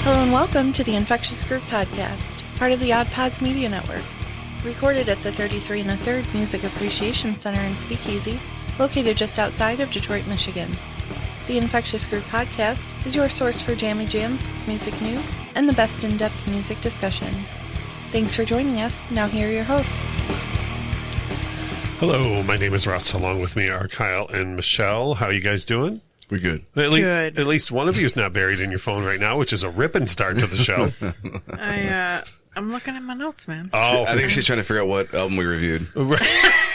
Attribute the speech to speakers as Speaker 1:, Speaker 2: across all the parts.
Speaker 1: Hello and welcome to the Infectious Group Podcast, part of the Odd Pods Media Network. Recorded at the 33 1/3 Music Appreciation Center in Speakeasy, located just outside of Detroit, Michigan. The Infectious Group Podcast is your source for jammy jams, music news, and the best in-depth music discussion. Thanks for joining us. Now here are your hosts.
Speaker 2: Hello, my name is Russ. Along with me are Kyle and Michelle. How are you guys doing?
Speaker 3: We're good.
Speaker 2: At least one of you is not buried in your phone right now, which is a ripping start to the show.
Speaker 4: I'm looking at my notes, man.
Speaker 3: Oh, I think she's trying to figure out what album we reviewed.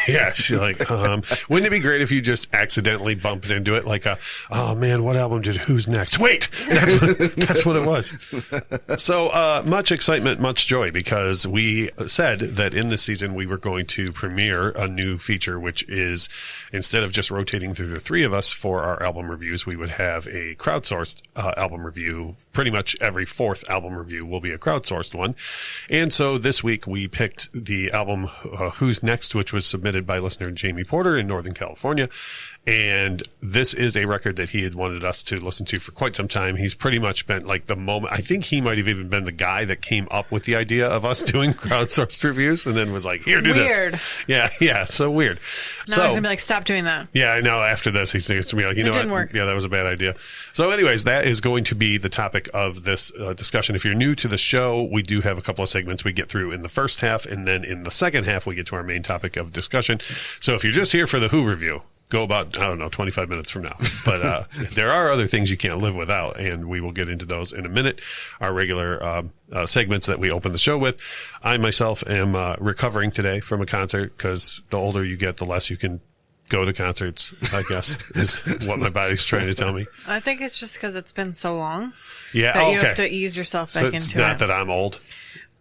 Speaker 2: Yeah, she's like, wouldn't it be great if you just accidentally bumped into it? Like, oh man, what album did Who's Next? Wait, that's what it was. So, much excitement, much joy, because we said that in this season we were going to premiere a new feature, which is instead of just rotating through the three of us for our album reviews, we would have a crowdsourced album review. Pretty much every fourth album review will be a crowdsourced one. And so this week we picked the album Who's Next, which was submitted by listener Jamie Porter in Northern California. And this is a record that he had wanted us to listen to for quite some time. He's pretty much been like the moment. I think he might have even been the guy that came up with the idea of us doing crowdsourced reviews and then was like, here, do this.
Speaker 4: Weird.
Speaker 2: Yeah, so weird.
Speaker 4: Now he's going to be like, stop doing that.
Speaker 2: Yeah, I know. After this, he's going to be like, you know what?
Speaker 4: Didn't work.
Speaker 2: Yeah, that was a bad idea. So anyways, that is going to be the topic of this discussion. If you're new to the show, we do have a couple of segments we get through in the first half, and then in the second half, we get to our main topic of discussion. So if you're just here for the Who review, go about, 25 minutes from now. But there are other things you can't live without, and we will get into those in a minute. Our regular segments that we open the show with. I myself am recovering today from a concert, because the older you get, the less you can go to concerts, I guess, is what my body's trying to tell me.
Speaker 4: I think it's just because it's been so long.
Speaker 2: Yeah,
Speaker 4: that
Speaker 2: okay.
Speaker 4: you have to ease yourself back into it.
Speaker 2: It's not that I'm old.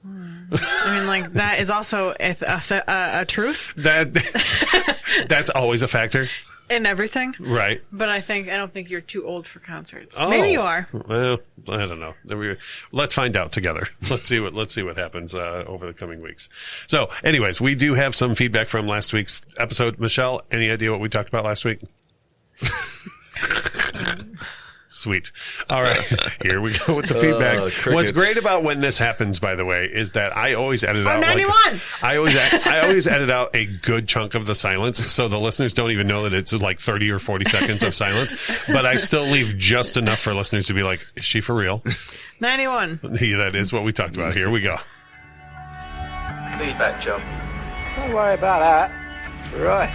Speaker 4: I mean, like, that is also a truth.
Speaker 2: That's always a factor.
Speaker 4: In everything.
Speaker 2: Right.
Speaker 4: But I don't think you're too old for concerts.
Speaker 2: Oh,
Speaker 4: maybe you are.
Speaker 2: Well, I don't know. Let's find out together. Let's see what happens over the coming weeks. So anyways, we do have some feedback from last week's episode. Michelle, any idea what we talked about last week? Sweet. All right. Here we go with the feedback. What's great about when this happens, by the way, is that I always edit out
Speaker 4: 91.
Speaker 2: I always edit out a good chunk of the silence, so the listeners don't even know that it's like 30 or 40 seconds of silence, but I still leave just enough for listeners to be like, is she for real?
Speaker 4: 91.
Speaker 2: Yeah, that is what we talked about. Here we go.
Speaker 5: Feedback, Joe.
Speaker 6: Don't worry about that. Right.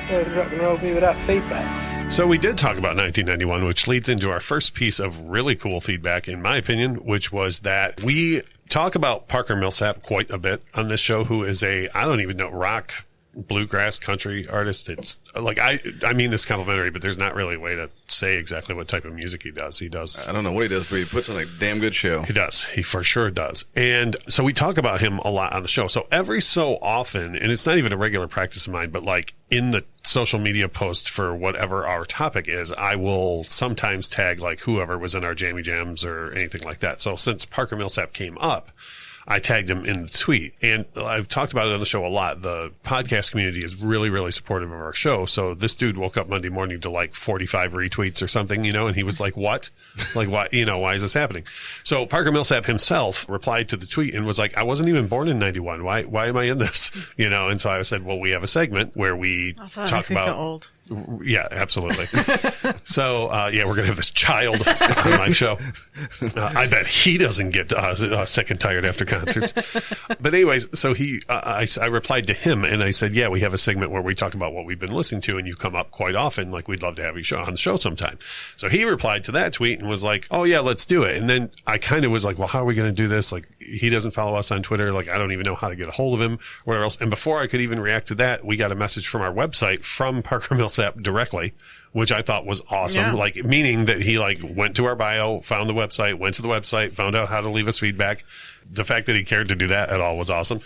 Speaker 6: Where would rock and roll be without feedback?
Speaker 2: So we did talk about 1991, which leads into our first piece of really cool feedback, in my opinion, which was that we talk about Parker Millsap quite a bit on this show, who is I don't even know, rock, bluegrass, country artist. It's like, I mean this complimentary, but there's not really a way to say exactly what type of music he does.
Speaker 3: I don't know what he does, but he puts on a damn good show.
Speaker 2: He does. He for sure does. And so we talk about him a lot on the show. So every so often, and it's not even a regular practice of mine, but like in the social media post for whatever our topic is, I will sometimes tag like whoever was in our Jammy Jams or anything like that. So since Parker Millsap came up, I tagged him in the tweet, and I've talked about it on the show a lot. The podcast community is really, really supportive of our show. So this dude woke up Monday morning to like 45 retweets or something, and he was like, what? Like, why, why is this happening? So Parker Millsap himself replied to the tweet and was like, I wasn't even born in 91. Why am I in this? And so I said, well, we have a segment where we talk about
Speaker 4: old.
Speaker 2: Yeah, absolutely. So, we're going to have this child on my show. I bet he doesn't get sick and tired after concerts. But anyways, so I replied to him and I said, yeah, we have a segment where we talk about what we've been listening to and you come up quite often. Like, we'd love to have you on the show sometime. So he replied to that tweet and was like, oh yeah, let's do it. And then I kind of was like, well, how are we going to do this? Like, he doesn't follow us on Twitter. Like, I don't even know how to get a hold of him, or whatever else. And before I could even react to that, we got a message from our website from Parker Millsap directly, which I thought was awesome.
Speaker 4: Yeah.
Speaker 2: Like, meaning that he went to our bio, found the website, went to the website, found out how to leave us feedback. The fact that he cared to do that at all was awesome.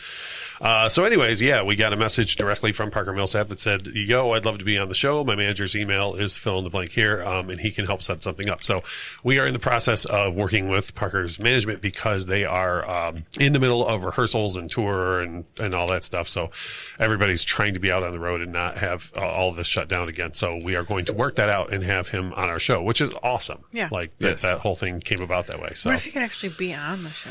Speaker 2: So anyways, yeah, we got a message directly from Parker Millsap that said, yo, I'd love to be on the show. My manager's email is fill in the blank here, and he can help set something up. So we are in the process of working with Parker's management because they are in the middle of rehearsals and tour and all that stuff. So everybody's trying to be out on the road and not have all of this shut down again. So we are going to work that out and have him on our show, which is awesome.
Speaker 4: Yeah.
Speaker 2: Like
Speaker 3: Yes.
Speaker 2: that whole thing came about that way. So
Speaker 4: What if he could actually be on the show?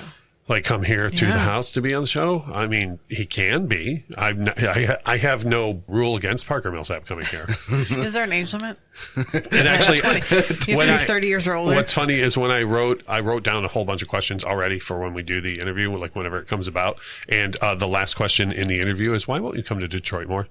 Speaker 2: like come here to the
Speaker 4: Yeah.
Speaker 2: house to be on the show. I mean, he can be. I have no rule against Parker Millsap coming here.
Speaker 4: Is there an age limit?
Speaker 2: And actually,
Speaker 4: You have to be 30 years or older.
Speaker 2: what's funny is when I wrote down a whole bunch of questions already for when we do the interview, like whenever it comes about. And the last question in the interview is, why won't you come to Detroit more?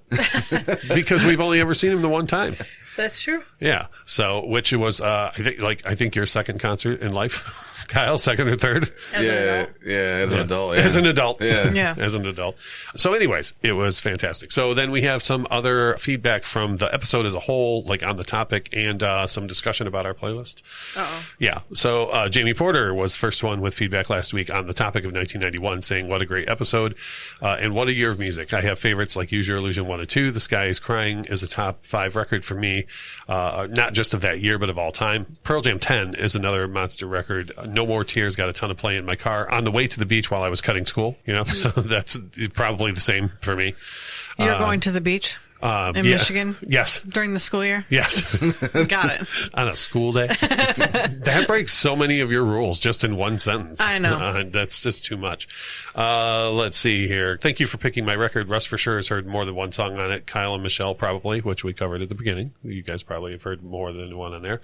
Speaker 2: Because we've only ever seen him the one time.
Speaker 4: That's true.
Speaker 2: Yeah. So, which was, I think your second concert in life, Kyle, second or third?
Speaker 4: As an adult.
Speaker 3: As an adult. Yeah.
Speaker 2: As an adult.
Speaker 3: Yeah.
Speaker 4: Yeah.
Speaker 2: As an adult. So anyways, it was fantastic. So then we have some other feedback from the episode as a whole, like on the topic, and some discussion about our playlist.
Speaker 4: Uh-oh.
Speaker 2: Yeah. So Jamie Porter was the first one with feedback last week on the topic of 1991, saying, what a great episode, and what a year of music. I have favorites like Use Your Illusion 1 and 2. The Sky is Crying is a top 5 record for me, not just of that year, but of all time. Pearl Jam 10 is another monster record. No More Tears got a ton of play in my car on the way to the beach while I was cutting school, so that's probably the same for me.
Speaker 4: You're going to the beach in Michigan
Speaker 2: Yes.
Speaker 4: during the school year?
Speaker 2: Yes.
Speaker 4: Got it.
Speaker 2: On a school day. That breaks so many of your rules just in one sentence.
Speaker 4: I know.
Speaker 2: That's just too much. Let's see here. Thank you for picking my record. Russ for sure has heard more than one song on it. Kyle and Michelle probably, which we covered at the beginning. You guys probably have heard more than one on there.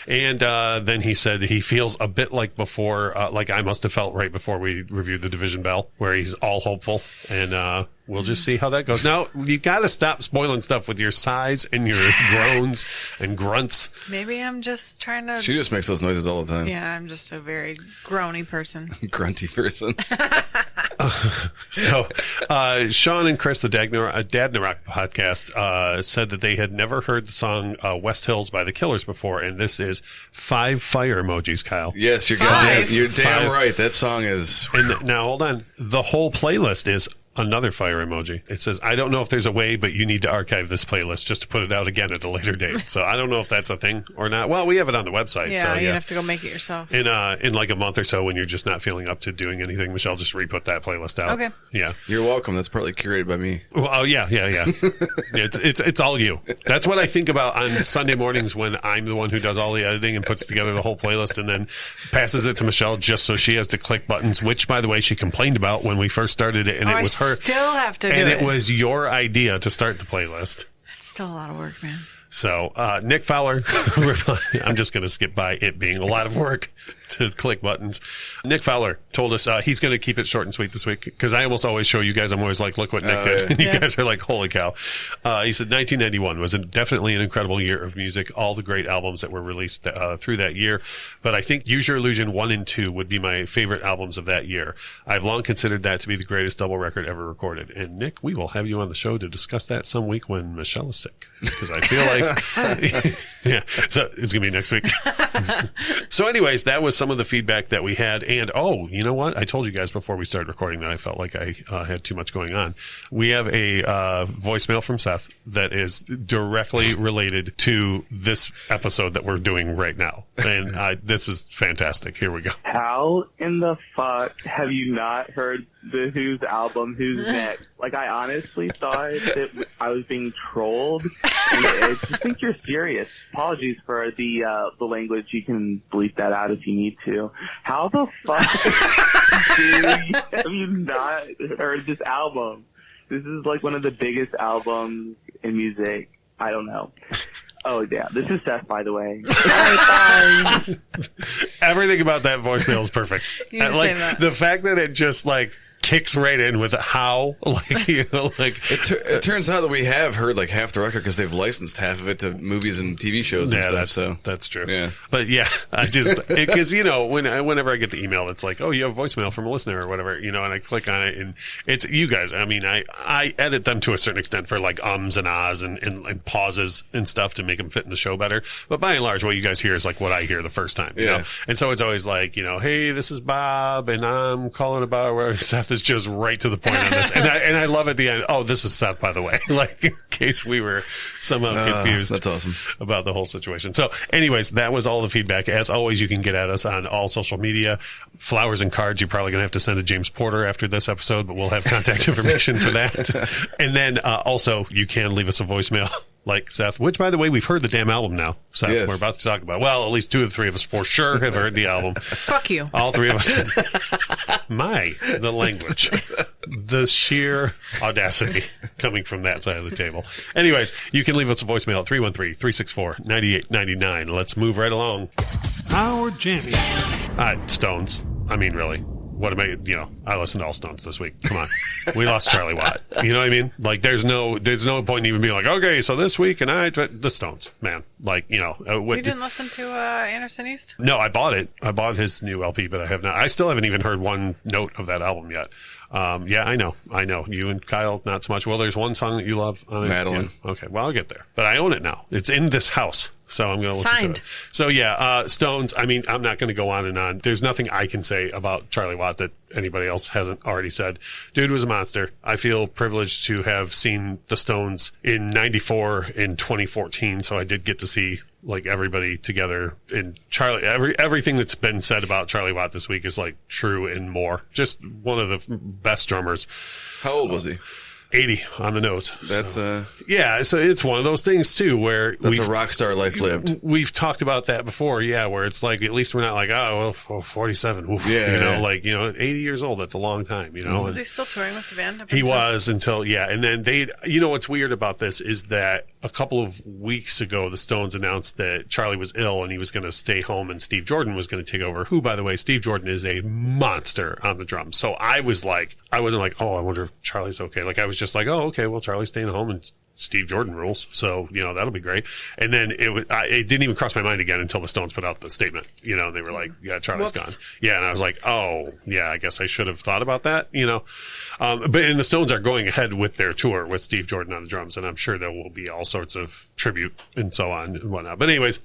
Speaker 2: And then he said he feels a bit like before, like I must have felt right before we reviewed The Division Bell, where he's all hopeful. And we'll just see how that goes. Now, you got to stop spoiling stuff with your sighs and your groans and grunts.
Speaker 4: Maybe I'm just trying to...
Speaker 3: She just makes those noises all the time.
Speaker 4: Yeah, I'm just a very groany person.
Speaker 3: Grunty person.
Speaker 2: So, Sean and Chris, the Dad Rock podcast, said that they had never heard the song West Hills by the Killers before, and this is 5 fire emojis, Kyle.
Speaker 3: Yes, you're
Speaker 4: Five.
Speaker 3: damn
Speaker 2: 5.
Speaker 3: right. That song is...
Speaker 2: And now, hold on. The whole playlist is another fire emoji. It says, I don't know if there's a way, but you need to archive this playlist just to put it out again at a later date. So I don't know if that's a thing or not. Well, we have it on the website.
Speaker 4: Yeah,
Speaker 2: so
Speaker 4: you
Speaker 2: yeah.
Speaker 4: have to go make it yourself.
Speaker 2: In like a month or so, when you're just not feeling up to doing anything, Michelle, just re-put that playlist out.
Speaker 4: Okay.
Speaker 2: Yeah.
Speaker 3: You're welcome. That's partly curated by me.
Speaker 2: Well, oh, yeah. It's all you. That's what I think about on Sunday mornings when I'm the one who does all the editing and puts together the whole playlist and then passes it to Michelle just so she has to click buttons, which, by the way, she complained about when we first started it, and it was
Speaker 4: I
Speaker 2: her.
Speaker 4: still have to do
Speaker 2: And
Speaker 4: it.
Speaker 2: it was your idea to start the playlist.
Speaker 4: It's still a lot of work, man.
Speaker 2: So, Nick Fowler, I'm just going to skip by it being a lot of work to click buttons. Nick Fowler told us he's going to keep it short and sweet this week because I almost always show you guys. I'm always like, look what Nick did.
Speaker 3: Yeah.
Speaker 2: And you guys are like, holy cow. He said 1991 was definitely an incredible year of music. All the great albums that were released through that year. But I think Use Your Illusion 1 and 2 would be my favorite albums of that year. I've long considered that to be the greatest double record ever recorded. And Nick, we will have you on the show to discuss that some week when Michelle is sick because I feel like, yeah, so it's going to be next week. So anyways, that was some of the feedback that we had. And, oh, you know what? I told you guys before we started recording that I felt like I had too much going on. We have a voicemail from Seth that is directly related to this episode that we're doing right now. And this is fantastic. Here we go.
Speaker 5: How in the fuck have you not heard the Who's album, Who's Next? Like, I honestly thought that I was being trolled. And I just think you're serious. Apologies for the language. You can bleep that out if you need to. How the fuck have you not heard this album? This is like one of the biggest albums in music. I don't know. Oh, yeah. This is Seth, by the way. Bye.
Speaker 2: Everything about that voicemail is perfect.
Speaker 4: You need to
Speaker 2: Like
Speaker 4: say that.
Speaker 2: the fact that it just like kicks right in with how, like, you know, like
Speaker 3: It turns out that we have heard like half the record because they've licensed half of it to movies and TV shows and stuff.
Speaker 2: that's true.
Speaker 3: Yeah.
Speaker 2: But yeah, I just because you know whenever I get the email, it's like, oh, you have voicemail from a listener or whatever, you know, and I click on it and it's you guys. I mean, I edit them to a certain extent for like ums and ahs and pauses and stuff to make them fit in the show better. But by and large, what you guys hear is like what I hear the first time. You know? And so it's always like, you know, hey, this is Bob and I'm calling about where Seth is just right to the point on this. And I love at the end, oh, this is Seth, by the way, like in case we were somehow confused.
Speaker 3: That's awesome.
Speaker 2: About the whole situation. So anyways, that was all the feedback. As always, you can get at us on all social media. Flowers and cards, you're probably going to have to send to James Porter after this episode, but we'll have contact information for that. And then also, you can leave us a voicemail like Seth, which, by the way, we've heard the damn album now, Seth.
Speaker 3: Yes.
Speaker 2: We're about to talk about. Well, at least 2 of the 3 of us for sure have heard the album.
Speaker 4: Fuck you.
Speaker 2: All 3 of us. The language. The sheer audacity coming from that side of the table. Anyways, you can leave us a voicemail at 313-364-9899. Let's move right along.
Speaker 7: Our jammies.
Speaker 2: Stones. I mean, really. What am I, I listened to all Stones this week. Come on. We lost Charlie Watt. You know what I mean? Like, there's no point in even being like, okay, so this week the Stones, man. Like,
Speaker 4: You didn't listen to Anderson East?
Speaker 2: No, I bought it. I bought his new LP, but I still haven't even heard one note of that album yet. Yeah, I know. You and Kyle, not so much. Well, there's one song that you love.
Speaker 3: Madeline.
Speaker 2: Yeah. Okay, well, I'll get there. But I own it now. It's in this house. So I'm going to listen to it. So yeah, Stones, I mean, I'm not going to go on and on. There's nothing I can say about Charlie Watt that anybody else hasn't already said. Dude was a monster. I feel privileged to have seen the Stones in 94 in 2014. So I did get to see like everybody together in Charlie. Everything that's been said about Charlie Watt this week is like true and more. Just one of the best drummers.
Speaker 3: How old was he?
Speaker 2: 80 on the nose.
Speaker 3: That's
Speaker 2: yeah. So it's one of those things too, where
Speaker 3: that's a rock star life lived.
Speaker 2: We've talked about that before. Yeah. Where it's like, at least we're not like, 47. Oof,
Speaker 3: yeah.
Speaker 2: 80 years old. That's a long time,
Speaker 4: Was he still touring with the band?
Speaker 2: He was until, and then what's weird about this is that a couple of weeks ago, the Stones announced that Charlie was ill and he was going to stay home and Steve Jordan was going to take over, who, by the way, Steve Jordan is a monster on the drums. So I wasn't like, oh, I wonder if Charlie's okay. Like, I was just like, oh, okay, well, Charlie's staying home and Steve Jordan rules. So, that'll be great. And then it didn't even cross my mind again until the Stones put out the statement, and they were like, yeah, Charlie's gone. Yeah. And I was like, oh, yeah, I guess I should have thought about that, but the Stones are going ahead with their tour with Steve Jordan on the drums. And I'm sure there will be all sorts of tribute and so on and whatnot. But anyways,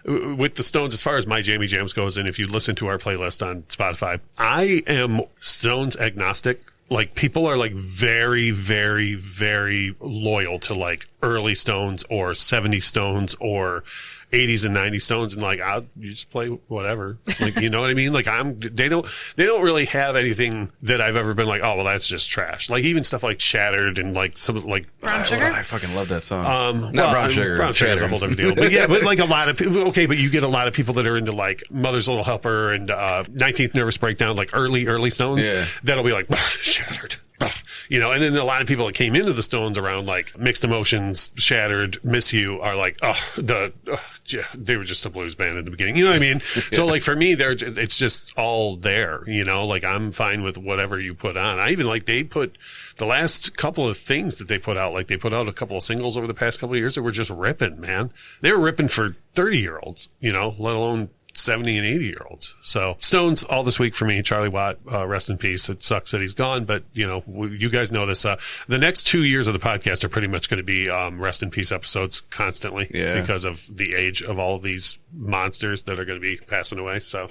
Speaker 2: with the Stones, as far as my Jammy Jams goes, and if you listen to our playlist on Spotify, I am Stones agnostic. Like, people are like very, very, very loyal to like early Stones or 70s Stones or 80s and 90s Stones, and like, you just play whatever. Like, you know what I mean? Like, they don't really have anything that I've ever been like, oh, well, that's just trash. Like, even stuff like Shattered and like some like
Speaker 4: Brown Sugar.
Speaker 3: I fucking love that song.
Speaker 2: Brown Sugar. Brown Sugar is a whole different deal. But yeah, but like a lot of people. Okay, but you get a lot of people that are into like Mother's Little Helper and 19th Nervous Breakdown, like early Stones. Yeah. That'll be like Shattered. And then a lot of people that came into the Stones around like Mixed Emotions, Shattered, Miss You are like, they were just a blues band in the beginning. You know what I mean? So like for me, it's just all there, like I'm fine with whatever you put on. I even like, they put the last couple of things that they put out, like they put out a couple of singles over the past couple of years that were just ripping, man. They were ripping for 30-year-olds, let alone 70 and 80-year-olds. So Stones all this week for me. Charlie Watt, rest in peace. It sucks that he's gone, but you guys know this. The next 2 years of the podcast are pretty much going to be rest in peace episodes constantly because of the age of all of these monsters that are going to be passing away. So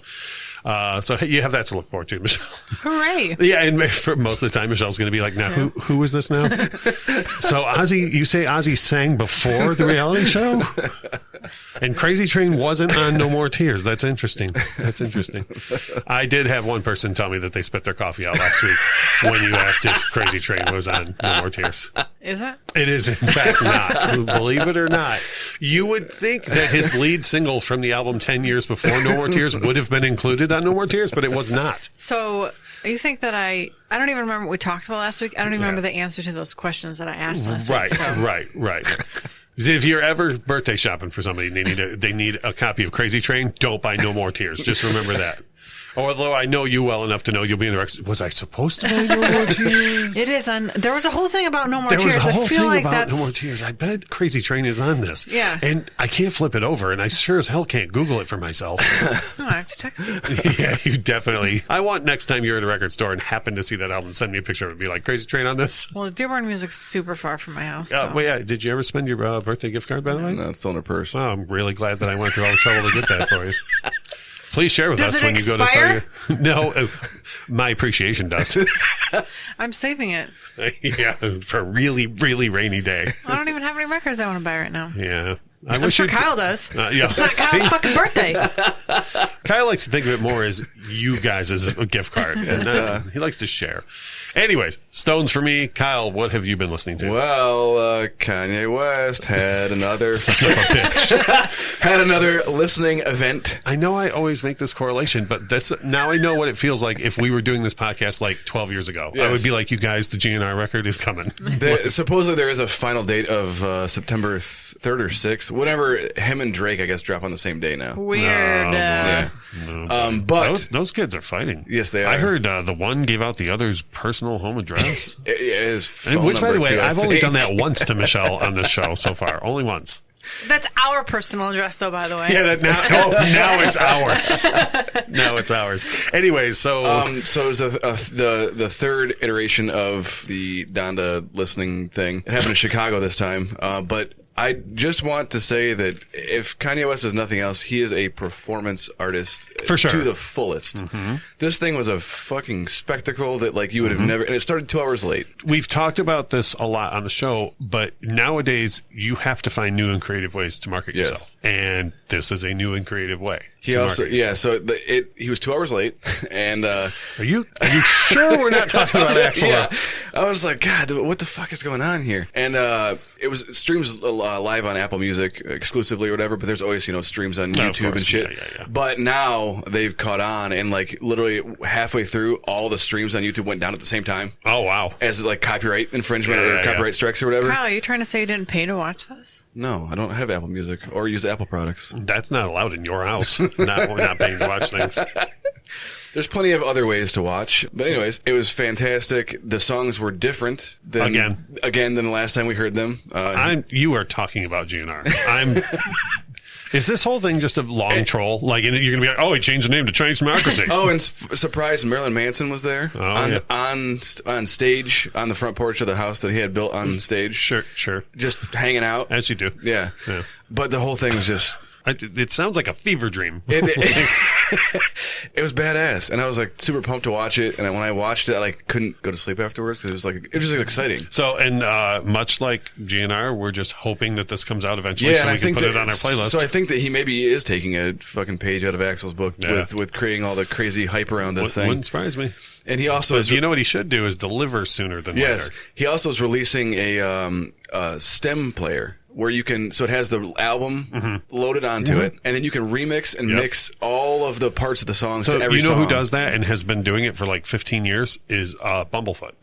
Speaker 2: you have that to look forward to, Michelle.
Speaker 4: Hooray!
Speaker 2: Yeah, and for most of the time, Michelle's going to be like, "Now, who is this now?" So Ozzy, you say Ozzy sang before the reality show, and Crazy Train wasn't on No More Tears. That's interesting. I did have one person tell me that they spit their coffee out last week when you asked if Crazy Train was on No More Tears.
Speaker 4: Is it?
Speaker 2: It is, in fact, not. Believe it or not. You would think that his lead single from the album 10 years before No More Tears would have been included on No More Tears, but it was not.
Speaker 4: So you think that I don't even remember what we talked about last week. I don't even remember the answer to those questions that I asked last week. Right. If you're ever birthday shopping for somebody and they need a copy of Crazy Train, don't buy No More Tears. Just remember that. Although I know you well enough to know you'll be in the record. Was I supposed to buy No More Tears? It is on. There was a whole thing about No More Tears.
Speaker 2: There was a whole thing
Speaker 4: like
Speaker 2: about No More Tears. I bet Crazy Train is on this.
Speaker 4: Yeah.
Speaker 2: And I can't flip it over, and I sure as hell can't Google it for myself.
Speaker 4: No, I have to text you.
Speaker 2: Yeah, you definitely. I want next time you're at a record store and happen to see that album, send me a picture of it and be like, Crazy Train on this.
Speaker 4: Well, Dearborn Music's super far from my house.
Speaker 2: So. Well, yeah. Did you ever spend your birthday gift card, by the way?
Speaker 3: No, it's still in her purse.
Speaker 2: Oh, I'm really glad that I went through all the trouble to get that for you. Please share with
Speaker 4: Does
Speaker 2: us
Speaker 4: it
Speaker 2: when you go to
Speaker 4: expire?
Speaker 2: No, my appreciation does.
Speaker 4: I'm saving it.
Speaker 2: Yeah, for a really, really rainy day.
Speaker 4: I don't even have any records I want to buy right now.
Speaker 2: Yeah.
Speaker 4: I'm sure Kyle does.
Speaker 2: Yeah.
Speaker 4: It's not Kyle's fucking birthday.
Speaker 2: Kyle likes to think of it more as you guys as a gift card. And he likes to share. Anyways, Stones for me. Kyle, what have you been listening to?
Speaker 3: Well, Kanye West had another had another listening event.
Speaker 2: I know I always make this correlation, but that's now I know what it feels like if we were doing this podcast like 12 years ago.
Speaker 3: Yes.
Speaker 2: I would be like, you guys, the GNR record is coming.
Speaker 3: Supposedly there is a final date of September 3rd or 6th. Whatever, him and Drake, I guess, drop on the same day now.
Speaker 4: Weird.
Speaker 3: Yeah. But
Speaker 2: those kids are fighting.
Speaker 3: Yes, they are.
Speaker 2: I heard the one gave out the other's personal home address.
Speaker 3: His phone
Speaker 2: Which, by the
Speaker 3: number,
Speaker 2: way,
Speaker 3: too, I
Speaker 2: I've only
Speaker 3: think.
Speaker 2: done that once to Michelle on this show so far. Only once.
Speaker 4: That's our personal address, though, by the way.
Speaker 2: Yeah, now it's ours. Now it's ours. Anyways, so
Speaker 3: So it was the third iteration of the Donda listening thing. It happened in Chicago this time, but I just want to say that if Kanye West is nothing else, he is a performance artist
Speaker 2: For sure.
Speaker 3: to the fullest. This thing was a fucking spectacle that like you would have never. And it started 2 hours late.
Speaker 2: we've talked about this a lot on the show, but nowadays you have to find new and creative ways to market
Speaker 3: Yes.
Speaker 2: yourself. And this is a new and creative way.
Speaker 3: He
Speaker 2: to
Speaker 3: also
Speaker 2: market yourself.
Speaker 3: So he was 2 hours late, and
Speaker 2: Are you sure we're not talking about Axl?
Speaker 3: yeah, I was like, God, what the fuck is going on here? And it was streams live on Apple Music exclusively or whatever, but there's always streams on
Speaker 2: Oh, of
Speaker 3: YouTube and
Speaker 2: course.
Speaker 3: shit.
Speaker 2: Yeah.
Speaker 3: But now they've caught on, and like literally halfway through, all the streams on YouTube went down at the same time
Speaker 2: Oh, wow.
Speaker 3: as like copyright infringement
Speaker 2: Yeah,
Speaker 3: or copyright strikes or whatever.
Speaker 4: Kyle, are you trying to say you didn't pay to watch this?
Speaker 3: No, I don't have Apple Music or use Apple products.
Speaker 2: That's not allowed in your house. not paying to watch things.
Speaker 3: There's plenty of other ways to watch. But anyways, it was fantastic. The songs were different than than the last time we heard them.
Speaker 2: You are talking about GNR. Is this whole thing just a long troll? Like, and you're going to be like, oh, he changed the name to Chinese Democracy.
Speaker 3: Oh, and surprise, Marilyn Manson was there on stage on the front porch of the house that he had built on stage.
Speaker 2: Sure.
Speaker 3: Just hanging out.
Speaker 2: As you do.
Speaker 3: Yeah. But the whole thing was just...
Speaker 2: It sounds like a fever dream.
Speaker 3: It was badass, and I was like super pumped to watch it. And when I watched it, I like couldn't go to sleep afterwards because it was just exciting.
Speaker 2: So, and much like GNR, we're just hoping that this comes out eventually,
Speaker 3: Yeah,
Speaker 2: so
Speaker 3: and
Speaker 2: we can put it on our playlist.
Speaker 3: So I think that he maybe is taking a fucking page out of Axl's book with creating all the crazy hype around this thing.
Speaker 2: Wouldn't surprise me.
Speaker 3: And he also
Speaker 2: But you know what he should do is deliver sooner than
Speaker 3: yes,
Speaker 2: later.
Speaker 3: he also is releasing a stem player. Where you can, so it has the album loaded onto it, and then you can remix and mix all of the parts of the songs to every song.
Speaker 2: Who does that and has been doing it for like 15 years is Bumblefoot.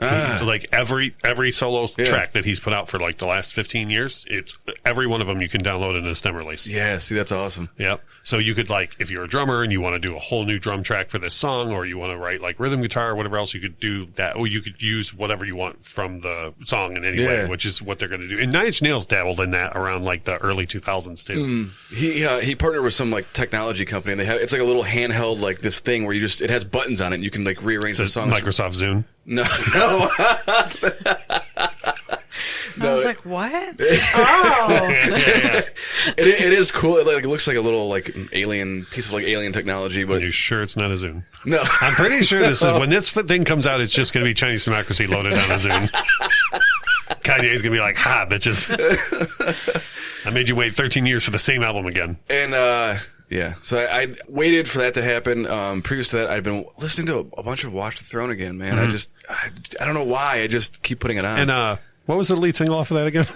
Speaker 2: Like every solo track that he's put out for like the last 15 years, it's every one of them you can download in a stem release.
Speaker 3: Yeah, see, that's awesome.
Speaker 2: Yep. So you could like, if you're a drummer and you want to do a whole new drum track for this song, or you want to write like rhythm guitar or whatever else, you could do that, or you could use whatever you want from the song in any way, which is what they're going to do. And Nine Inch Nails dabbled in that around like the early 2000s too.
Speaker 3: He partnered with some like technology company, and it's like a little handheld like this thing where it has buttons on it, and you can like rearrange the songs.
Speaker 2: Microsoft Zune.
Speaker 3: No.
Speaker 4: I was like, what? Oh.
Speaker 3: It is cool. It looks like a little like alien piece of like alien technology, but
Speaker 2: Are you sure it's not a Zune?
Speaker 3: no.
Speaker 2: I'm pretty sure this is when this thing comes out, it's just going to be Chinese Democracy loaded on a Zune. Kanye's going to be like, ha, bitches. I made you wait 13 years for the same album again.
Speaker 3: And yeah, so I waited for that to happen. Previous to that, I'd been listening to a bunch of Watch the Throne again, man. I don't know why. I just keep putting it on.
Speaker 2: And what was the lead single off of that again?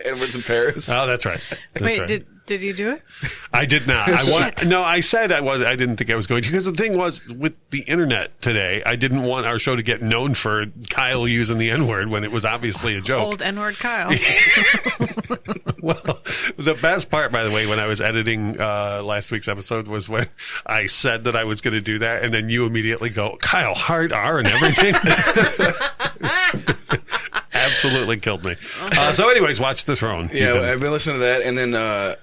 Speaker 3: Edwards in Paris.
Speaker 2: Oh, that's right.
Speaker 4: Wait,
Speaker 2: right.
Speaker 4: did you do it?
Speaker 2: I did not. I said I was. I didn't think I was going to, because the thing was with the internet today, I didn't want our show to get known for Kyle using the N-word when it was obviously a joke.
Speaker 4: Old N-word Kyle.
Speaker 2: Well, the best part, by the way, when I was editing last week's episode was when I said that I was going to do that, and then you immediately go, Kyle, hard R and everything. Absolutely killed me. So anyways, Watch the Throne.
Speaker 3: Yeah, I've been listening to that, and then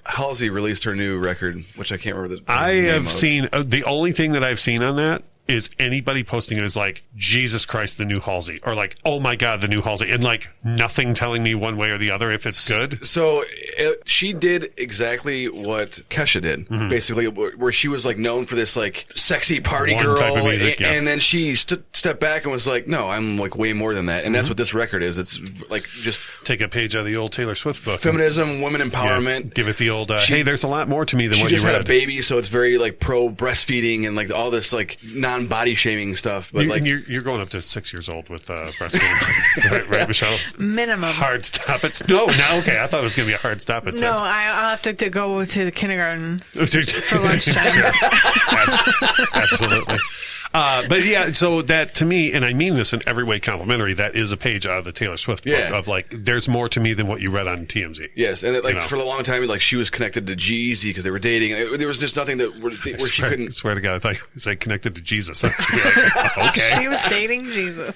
Speaker 3: Halsey released her new record, which I can't remember the
Speaker 2: I
Speaker 3: name
Speaker 2: have
Speaker 3: of.
Speaker 2: seen the only thing that I've seen on that is anybody posting it as like, Jesus Christ, the new Halsey, or like, oh my God, the new Halsey, and like nothing telling me one way or the other if it's good.
Speaker 3: So she did exactly what Kesha did, basically, where she was like known for this like sexy party
Speaker 2: One
Speaker 3: girl,
Speaker 2: type of music,
Speaker 3: and then she stepped back and was like, no, I'm like way more than that, and that's what this record is. It's like just
Speaker 2: take a page out of the old Taylor Swift book.
Speaker 3: Feminism, women empowerment.
Speaker 2: Give it the old, hey, there's a lot more to me than what you read.
Speaker 3: She just had a baby, so it's very like pro breastfeeding and like all this like non-body shaming stuff. But
Speaker 2: you're going up to 6 years old with breastfeeding, right, Michelle?
Speaker 4: Minimum.
Speaker 2: Hard stop it. No, okay. I thought it was going to be a hard stop it.
Speaker 4: No, I'll have to go to the kindergarten for lunchtime.
Speaker 2: Sure. Absolutely. But yeah, so that to me, and I mean this in every way complimentary, that is a page out of the Taylor Swift book of like, there's more to me than what you read on TMZ.
Speaker 3: Yes, and for a long time, like she was connected to G-Eazy because they were dating. There was just nothing where she couldn't.
Speaker 2: I swear to God, I thought you said connected to Jesus. Like, okay.
Speaker 4: She was dating Jesus.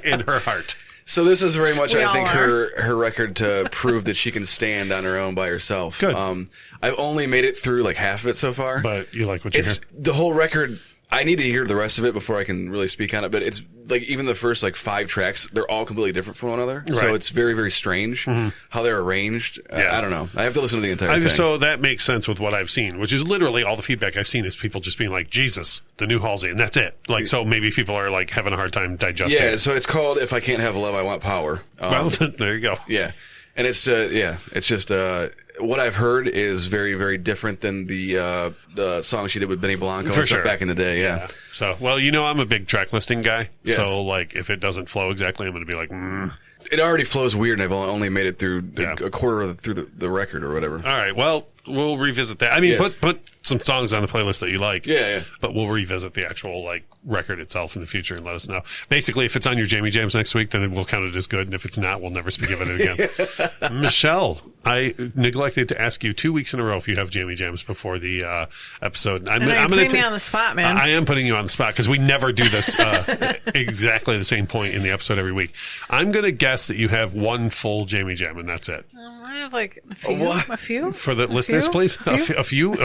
Speaker 2: In her heart.
Speaker 3: So this is very much,
Speaker 4: We
Speaker 3: I think,
Speaker 4: all are.
Speaker 3: her record to prove that she can stand on her own by herself.
Speaker 2: Good.
Speaker 3: I've only made it through like half of it so far.
Speaker 2: But you like what you hear?
Speaker 3: The whole record. I need to hear the rest of it before I can really speak on it. But it's like even the first like 5 tracks, they're all completely different from one another.
Speaker 2: Right.
Speaker 3: So it's very, very strange how they're arranged.
Speaker 2: Yeah.
Speaker 3: I don't know. I have to listen to the entire thing.
Speaker 2: So that makes sense with what I've seen, which is literally all the feedback I've seen is people just being like, Jesus, the new Halsey, and that's it. Like, so maybe people are like having a hard time digesting
Speaker 3: Yeah,
Speaker 2: it.
Speaker 3: so it's called If I Can't Have Love, I Want Power.
Speaker 2: Well, there you go.
Speaker 3: Yeah. And it's just what I've heard is very, very different than the song she did with Benny Blanco
Speaker 2: For
Speaker 3: and stuff
Speaker 2: sure.
Speaker 3: back in the day. Yeah.
Speaker 2: So, well, I'm a big track listing guy.
Speaker 3: Yes.
Speaker 2: So, like, if it doesn't flow exactly, I'm going to be like,
Speaker 3: It already flows weird, and I've only made it through
Speaker 2: Yeah.
Speaker 3: a quarter through the record or whatever.
Speaker 2: All right, well, we'll revisit that. I mean,
Speaker 3: Yes.
Speaker 2: put some songs on the playlist that you like.
Speaker 3: Yeah.
Speaker 2: But we'll revisit the actual like record itself in the future and let us know. Basically, if it's on your Jamie Jams next week, then we'll count it as good, and if it's not, we'll never speak of it again. Michelle, I neglected to ask you 2 weeks in a row if you have Jamie Jams before the episode. I'm
Speaker 4: You're
Speaker 2: gonna
Speaker 4: putting me on the spot, man.
Speaker 2: I am putting you on the spot because we never do this exactly the same point in the episode every week. I'm going to guess that you have one full Jamie Jam, and that's it.
Speaker 4: I have like a few. A few?
Speaker 2: For the listeners, please. A few.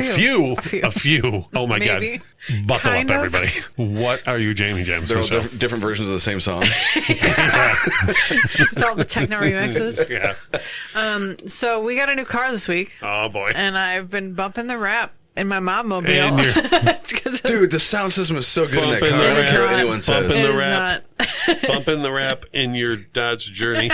Speaker 2: Oh my
Speaker 4: Maybe.
Speaker 2: God. Buckle
Speaker 4: Kind
Speaker 2: up,
Speaker 4: of.
Speaker 2: everybody. What are your Jamie Jams?
Speaker 3: They're all
Speaker 2: Michelle?
Speaker 3: different versions of the same song.
Speaker 4: It's all the techno remixes.
Speaker 2: Yeah.
Speaker 4: So we got a new car this week,
Speaker 2: Oh boy.
Speaker 4: and I've been bumping the rap in my mom mobile.
Speaker 2: And
Speaker 3: Dude, the sound system is so good in that
Speaker 2: Bumping
Speaker 3: car. I
Speaker 2: the
Speaker 3: don't care what
Speaker 2: rap.
Speaker 3: anyone says.
Speaker 2: Bumping the
Speaker 4: It is
Speaker 2: rap. Bumping the rap in your Dodge Journey.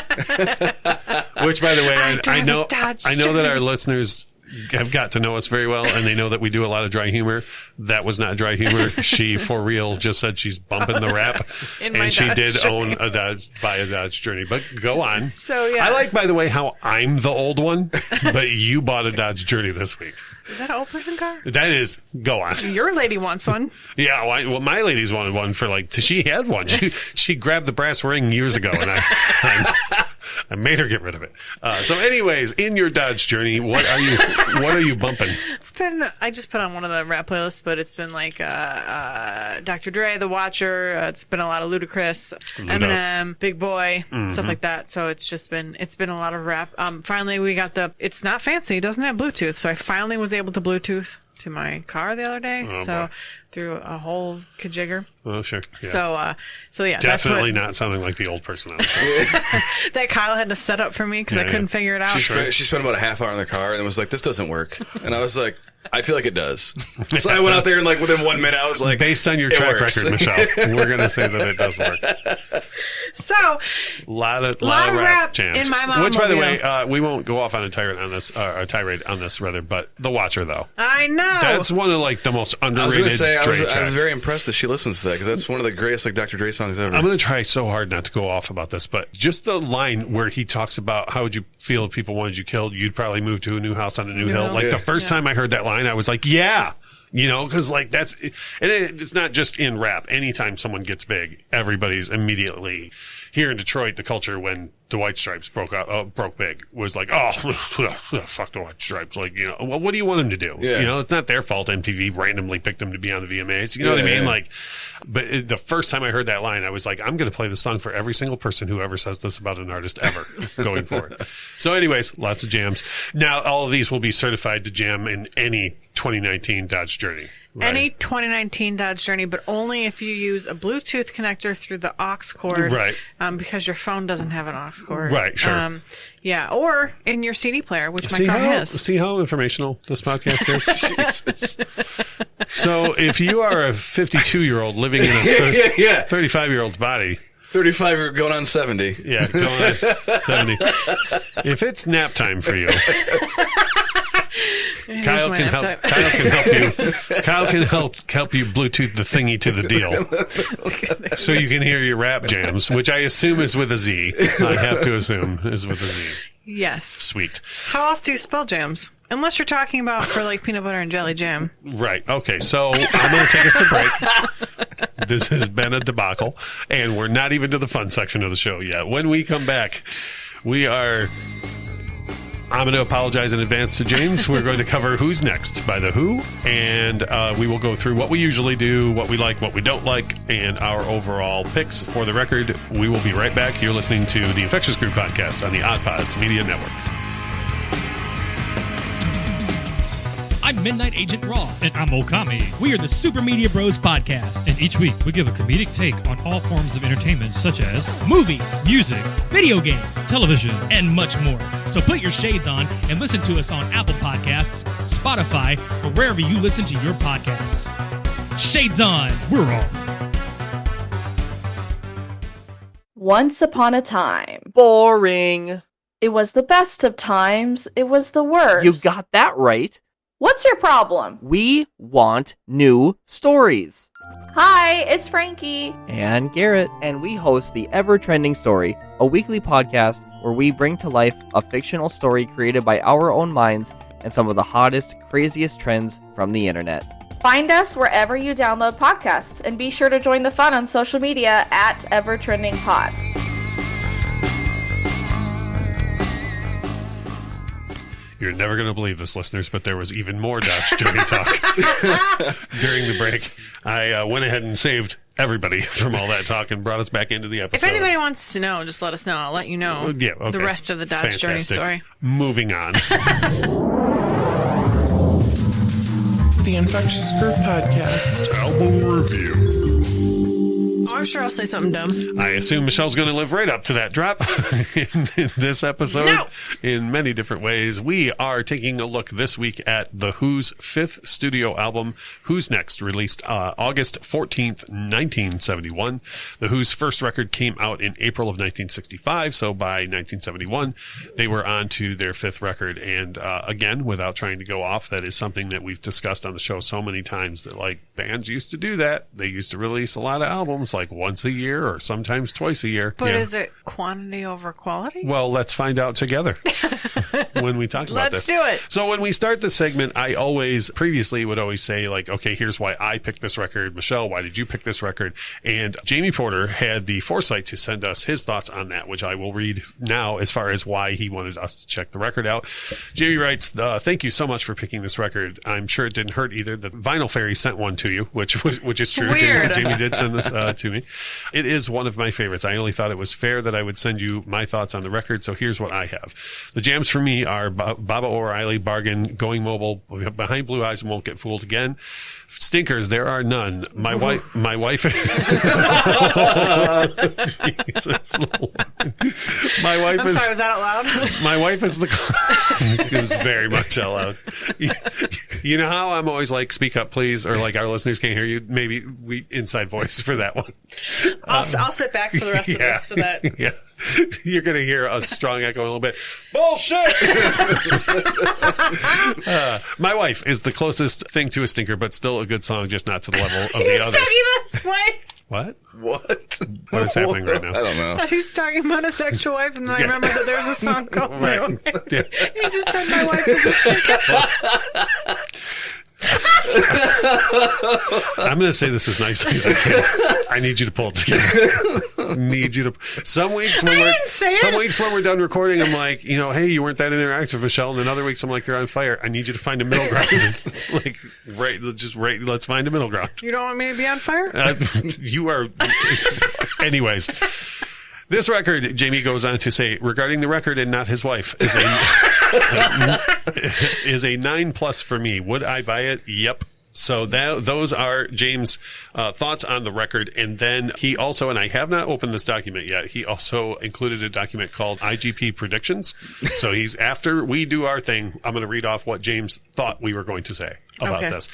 Speaker 2: Which, by the way, I
Speaker 4: drive a
Speaker 2: know
Speaker 4: Dodge
Speaker 2: that
Speaker 4: Journey.
Speaker 2: our listeners have got to know us very well, and they know that we do a lot of dry humor. That was not dry humor. She, for real, just said she's bumping the rap,
Speaker 4: In my
Speaker 2: and she
Speaker 4: Dodge
Speaker 2: did
Speaker 4: Journey.
Speaker 2: own buy a Dodge Journey. But go on.
Speaker 4: So, yeah.
Speaker 2: I like, by the way, how I'm the old one, but you bought a Dodge Journey this week.
Speaker 4: Is that an old person car?
Speaker 2: That is, go on.
Speaker 4: Your lady wants one.
Speaker 2: Yeah, well, my ladies wanted one for like. She had one. She grabbed the brass ring years ago, and I made her get rid of it. So, anyways, in your Dodge Journey, what are you bumping?
Speaker 4: It's been, I just put on one of the rap playlists, but it's been like Dr. Dre, The Watcher. It's been a lot of Ludacris, Eminem, Big Boy, stuff like that. So it's been a lot of rap. Finally, we got it's not fancy. It doesn't have Bluetooth. So I finally was able to Bluetooth to my car the other day.
Speaker 2: Oh,
Speaker 4: so
Speaker 2: boy.
Speaker 4: through a whole kajigger.
Speaker 2: Oh, sure. Yeah.
Speaker 4: So yeah,
Speaker 2: Definitely
Speaker 4: that's
Speaker 2: not sounding like the old person on the show.
Speaker 4: that Kyle had to set up for me because I
Speaker 2: Yeah,
Speaker 4: couldn't
Speaker 2: yeah.
Speaker 4: figure it out.
Speaker 3: She spent about a half hour in the car and was like, "This doesn't work." And I was like, "I feel like it does." So I went out there and like within 1 minute, I was like,
Speaker 2: Based on your
Speaker 3: "It
Speaker 2: track
Speaker 3: works."
Speaker 2: record, Michelle, we're going to say that it does work.
Speaker 4: So
Speaker 2: A lot of rap jams.
Speaker 4: in my mom
Speaker 2: Which, by the
Speaker 4: mobile.
Speaker 2: way, we won't go off on a tirade on this, rather, but The Watcher, though.
Speaker 4: I know.
Speaker 2: That's one of like the most
Speaker 3: I was
Speaker 2: underrated
Speaker 3: going to say, I
Speaker 2: Dre
Speaker 3: was
Speaker 2: tracks.
Speaker 3: very impressed that she listens to that because that's one of the greatest like Dr. Dre songs ever.
Speaker 2: I'm going to try so hard not to go off about this, but just the line where he talks about how would you feel if people wanted you killed? You'd probably move to a new house on a new hill. Like
Speaker 3: Yeah.
Speaker 2: the first time I heard that line, I was like, yeah. Because like that's, and it's not just in rap. Anytime someone gets big, everybody's immediately here in Detroit. The culture when the White Stripes broke big was like, oh, fuck the White Stripes. Like, well, what do you want them to do?
Speaker 3: Yeah.
Speaker 2: It's not their fault. MTV randomly picked them to be on the VMAs. You know what I
Speaker 3: Yeah,
Speaker 2: mean?
Speaker 3: yeah.
Speaker 2: Like, but the first time I heard that line, I was like, I'm going to play this song for every single person who ever says this about an artist ever going forward. So anyways, lots of jams. Now, all of these will be certified to jam in any 2019 Dodge Journey. Right?
Speaker 4: Any 2019 Dodge Journey, but only if you use a Bluetooth connector through the aux cord.
Speaker 2: Right.
Speaker 4: Because your phone doesn't have an aux cord.
Speaker 2: Right, sure.
Speaker 4: Yeah, or in your CD player, which my car has.
Speaker 2: See how informational this podcast is? Jesus. So if you are a 52-year-old living in a 35-year-old's body...
Speaker 3: 35 or going on 70.
Speaker 2: Yeah, going on 70. If it's nap time for you... Kyle can help you. Kyle can help you Bluetooth the thingy to the deal, so you can hear your rap jams, which I assume is with a Z. I have to assume is with a Z.
Speaker 4: Yes.
Speaker 2: Sweet.
Speaker 4: How else do you spell jams? Unless you're talking about for like peanut butter and jelly jam.
Speaker 2: Right. Okay. So I'm going to take us to break. This has been a debacle, and we're not even to the fun section of the show yet. When we come back, I'm going to apologize in advance to James. We're going to cover Who's Next by The Who, and we will go through what we usually do, what we like, what we don't like, and our overall picks for the record. We will be right back. You're listening to the Infectious Group podcast on the Odd Pods Media Network.
Speaker 8: I'm Midnight Agent Raw. And I'm Okami. We are the Super Media Bros Podcast. And each week, we give a comedic take on all forms of entertainment, such as movies, music, video games, television, and much more. So put your shades on and listen to us on Apple Podcasts, Spotify, or wherever you listen to your podcasts. Shades on. We're on.
Speaker 9: Once upon a time.
Speaker 10: Boring.
Speaker 9: It was the best of times. It was the worst.
Speaker 10: You got that right.
Speaker 9: What's your problem?
Speaker 10: We want new stories.
Speaker 9: Hi, it's Frankie.
Speaker 10: And Garrett. And we host the Ever Trending Story, a weekly podcast where we bring to life a fictional story created by our own minds and some of the hottest, craziest trends from the internet.
Speaker 9: Find us wherever you download podcasts, and be sure to join the fun on social media at EverTrendingPod.
Speaker 2: You're never going to believe this, listeners, but there was even more Dodge Journey talk during the break. I went ahead and saved everybody from all that talk and brought us back into the episode.
Speaker 4: If anybody wants to know, just let us know. I'll let you know the rest of the Dodge Journey story.
Speaker 2: Moving on.
Speaker 1: The Infectious Group podcast.
Speaker 2: Album review.
Speaker 4: Oh, I'm sure I'll say something dumb.
Speaker 2: I assume Michelle's going to live right up to that drop in this episode.
Speaker 4: No.
Speaker 2: In many different ways. We are taking a look this week at The Who's fifth studio album, Who's Next, released August 14th, 1971. The Who's first record came out in April of 1965, so by 1971, they were on to their fifth record. And again, without trying to go off, that is something that we've discussed on the show so many times that, like, bands used to do that. They used to release a lot of albums, like once a year or sometimes twice a year.
Speaker 4: But is it quantity over quality?
Speaker 2: Well, let's find out together when we talk about this.
Speaker 4: Let's do it.
Speaker 2: So when we start the segment, I previously would always say, like, okay, here's why I picked this record. Michelle, why did you pick this record? And Jamie Porter had the foresight to send us his thoughts on that, which I will read now as far as why he wanted us to check the record out. Jamie writes, thank you so much for picking this record. I'm sure it didn't hurt either. The Vinyl Fairy sent one to you, which is true. Jamie did send this to me. It is one of my favorites. I only thought it was fair that I would send you my thoughts on the record, so here's what I have. The jams for me are Baba O'Reilly, Bargain, Going Mobile, Behind Blue Eyes and Won't Get Fooled Again. Stinkers, there are none. My wife Jesus Lord.
Speaker 4: I'm sorry, was that out loud?
Speaker 2: My wife is it was very much out loud. You know how I'm always like, speak up please, or like our listeners can't hear you? Maybe we inside voice for that one.
Speaker 4: I'll sit back for the rest of this so that
Speaker 2: yeah. You're going to hear a strong echo a little bit. Bullshit! My Wife is the closest thing to a stinker, but still a good song, just not to the level of the others.
Speaker 4: Talking about his wife.
Speaker 2: What?
Speaker 3: What
Speaker 2: is happening right now?
Speaker 3: I don't know.
Speaker 4: I thought he was talking about his actual wife, and then I remember that there's a song called My Wife.
Speaker 2: Yeah.
Speaker 4: He just said My Wife is a stinker.
Speaker 2: I'm going to say this as nicely as I can. I need you to pull it together. Need you to. Some weeks when we're done recording, I'm like, hey, you weren't that interactive, Michelle. And then other weeks, I'm like, you're on fire. I need you to find a middle ground. Let's find a middle ground.
Speaker 4: You don't want me to be on fire?
Speaker 2: You are. Anyways. This record, Jamie goes on to say, regarding the record and not his wife, is a is a 9+ for me. Would I buy it? Yep. So those are James' thoughts on the record. And then he also, and I have not opened this document yet, he also included a document called IGP Predictions. So he's, after we do our thing, I'm going to read off what James thought we were going to say about this,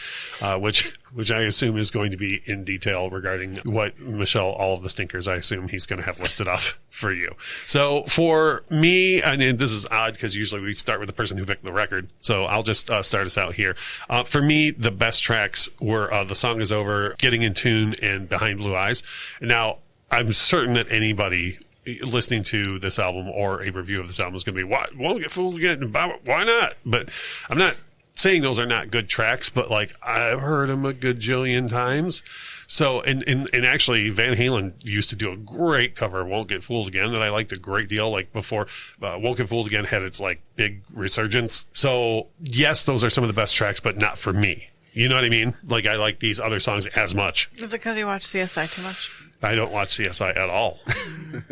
Speaker 2: which I assume is going to be in detail regarding what Michelle, all of the stinkers, I assume he's going to have listed off for you. So for me, and this is odd because usually we start with the person who picked the record. So I'll just start us out here. For me, the best tracks were The Song Is Over, Getting in Tune, and Behind Blue Eyes. Now, I'm certain that anybody listening to this album or a review of this album is going to be, "What? Won't get fooled again? Why not?" But I'm not saying those are not good tracks, but like I've heard them a gajillion times. So, and actually Van Halen used to do a great cover of Won't Get Fooled Again that I liked a great deal, like before Won't Get Fooled Again had its like big resurgence. So yes, those are some of the best tracks, but not for me. You know what I mean? Like I like these other songs as much.
Speaker 4: Is it because you watch CSI too much?
Speaker 2: I don't watch CSI at all.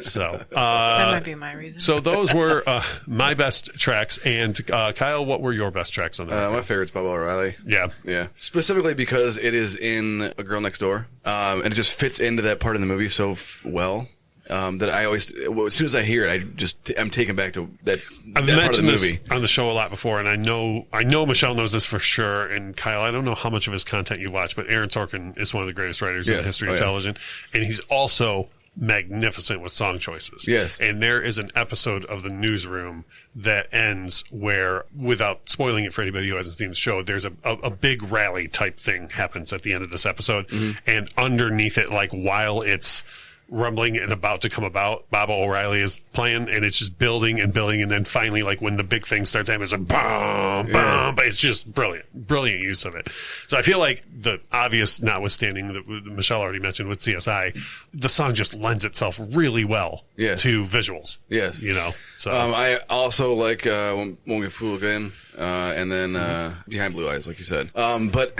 Speaker 2: So
Speaker 4: that might be my reason.
Speaker 2: So those were my best tracks. And Kyle, what were your best tracks on that?
Speaker 3: My favorite's Bubba O'Reilly.
Speaker 2: Yeah.
Speaker 3: Specifically because it is in A Girl Next Door, and it just fits into that part of the movie so well. That I always, as soon as I hear it, I'm taken back to that part of the movie.
Speaker 2: This on the show a lot before, and I know Michelle knows this for sure, and Kyle, I don't know how much of his content you watch, but Aaron Sorkin is one of the greatest writers in the history of television, and he's also magnificent with song choices.
Speaker 3: Yes.
Speaker 2: And there is an episode of The Newsroom that ends where, without spoiling it for anybody who hasn't seen the show, there's a big rally type thing happens at the end of this episode, and underneath it, like while it's rumbling and about to come about, Baba O'Reilly is playing, and it's just building and building, and then finally, like when the big thing starts happening, it's like boom, boom, but it's just brilliant use of it. So I feel like the obvious, notwithstanding that Michelle already mentioned with CSI, the song just lends itself really well to visuals.
Speaker 3: Yes,
Speaker 2: you know. So
Speaker 3: I also like Won't Get Fooled Again, and then Behind Blue Eyes, like you said. But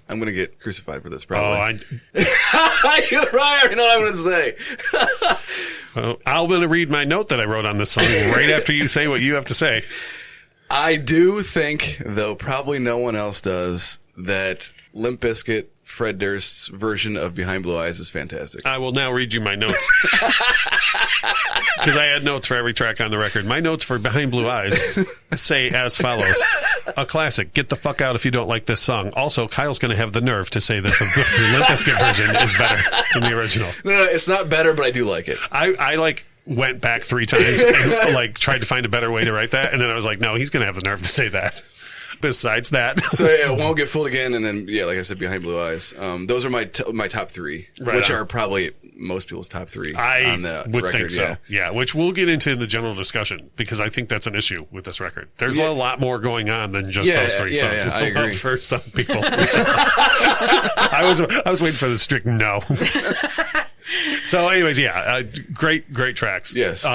Speaker 3: I'm gonna get crucified for this, probably. You're right. I already know what I'm gonna say.
Speaker 2: Well, I'm going to read my note that I wrote on this song right after you say what you have to say.
Speaker 3: I do think, though probably no one else does, that Limp Bizkit, Fred Durst's version of Behind Blue Eyes is fantastic.
Speaker 2: I will now read you my notes. Because I had notes for every track on the record. My notes for Behind Blue Eyes say as follows. A classic. Get the fuck out if you don't like this song. Also, Kyle's going to have the nerve to say that the Limp Bizkit version is better than the original.
Speaker 3: No, it's not better, but I do like it.
Speaker 2: I went back 3 times and like tried to find a better way to write that, and then I was like, no, he's going to have the nerve to say that. Besides that,
Speaker 3: so it Won't Get Fooled Again, and then like I said, Behind Blue Eyes. Those are my top 3, which are probably most people's top 3.
Speaker 2: I
Speaker 3: on the
Speaker 2: would
Speaker 3: record,
Speaker 2: think so. Yeah, which we'll get into in the general discussion, because I think that's an issue with this record. There's a lot more going on than just those 3 songs.
Speaker 3: I agree.
Speaker 2: For some people, I was waiting for the strict no. So, anyways, great tracks.
Speaker 3: Yes,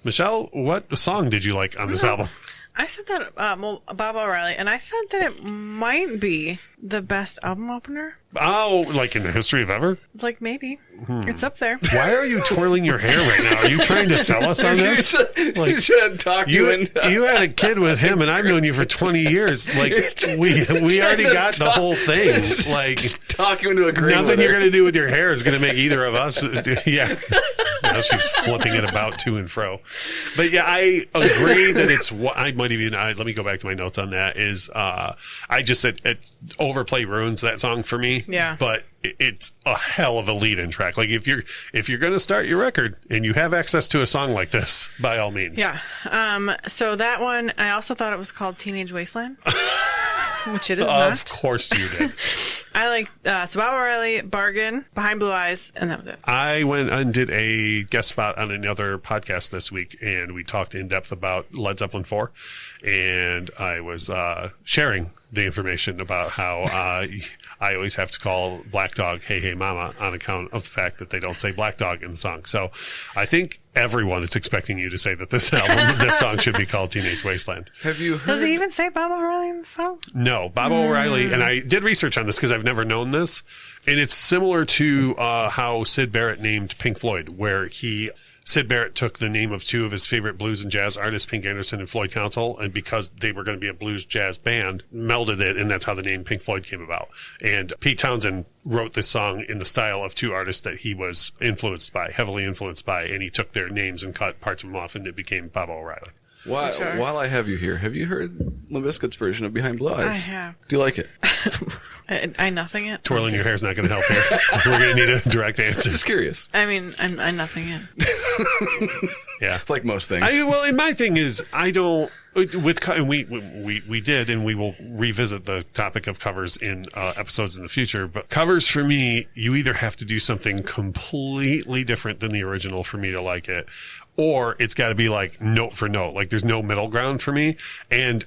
Speaker 2: Michelle, what song did you like on this album?
Speaker 4: I said that Bob O'Reilly, and I said that it might be the best album opener.
Speaker 2: Oh, like in the history of ever?
Speaker 4: Like maybe. It's up there.
Speaker 2: Why are you twirling your hair right now? Are you trying to sell us on this?
Speaker 3: Like, he's trying to talk you into.
Speaker 2: You had a kid with him, and I've known you for 20 years. Like we already got the whole thing. Like
Speaker 3: talk you into agreeing.
Speaker 2: Nothing you're going to do with your hair is going to make either of us. Yeah. Now she's flipping it about to and fro. But yeah, I agree that it's what I might even. Let me go back to my notes on that. Is I just said Overplay ruins that song for me.
Speaker 4: Yeah.
Speaker 2: But it's a hell of a lead-in track. Like if you're going to start your record and you have access to a song like this, by all means.
Speaker 4: Yeah. So that one, I also thought it was called Teenage Wasteland, which it is not.
Speaker 2: Of course you did.
Speaker 4: I like so Bob O'Reilly, Bargain, Behind Blue Eyes, and that was it.
Speaker 2: I went and did a guest spot on another podcast this week, and we talked in depth about Led Zeppelin 4, and I was sharing the information about how I always have to call Black Dog Hey Hey Mama on account of the fact that they don't say Black Dog in the song. So I think everyone is expecting you to say that this song should be called Teenage Wasteland.
Speaker 3: Have you heard?
Speaker 4: Does he even say Bob O'Reilly in the song?
Speaker 2: No, Bob O'Reilly, and I did research on this because I've never known this, and it's similar to how Syd Barrett named Pink Floyd, where he Syd Barrett took the name of two of his favorite blues and jazz artists, Pink Anderson and Floyd Council, and because they were going to be a blues jazz band, melded it, and that's how the name Pink Floyd came about. And Pete Townsend wrote this song in the style of two artists that he was heavily influenced by, and he took their names and cut parts of them off, and it became Baba O'Reilly.
Speaker 3: While I have you here, have you heard Limp Bizkit's version of Behind Blue Eyes?
Speaker 4: I have.
Speaker 3: Do you like it?
Speaker 4: I nothing it.
Speaker 2: Twirling your hair is not going to help here. We're going to need a direct answer.
Speaker 3: Just curious.
Speaker 4: I mean, I'm nothing it.
Speaker 2: Yeah.
Speaker 3: It's like most things.
Speaker 2: And my thing is, I don't... And we did, and we will revisit the topic of covers in episodes in the future. But covers for me, you either have to do something completely different than the original for me to like it, or it's got to be like note for note. Like there's no middle ground for me. And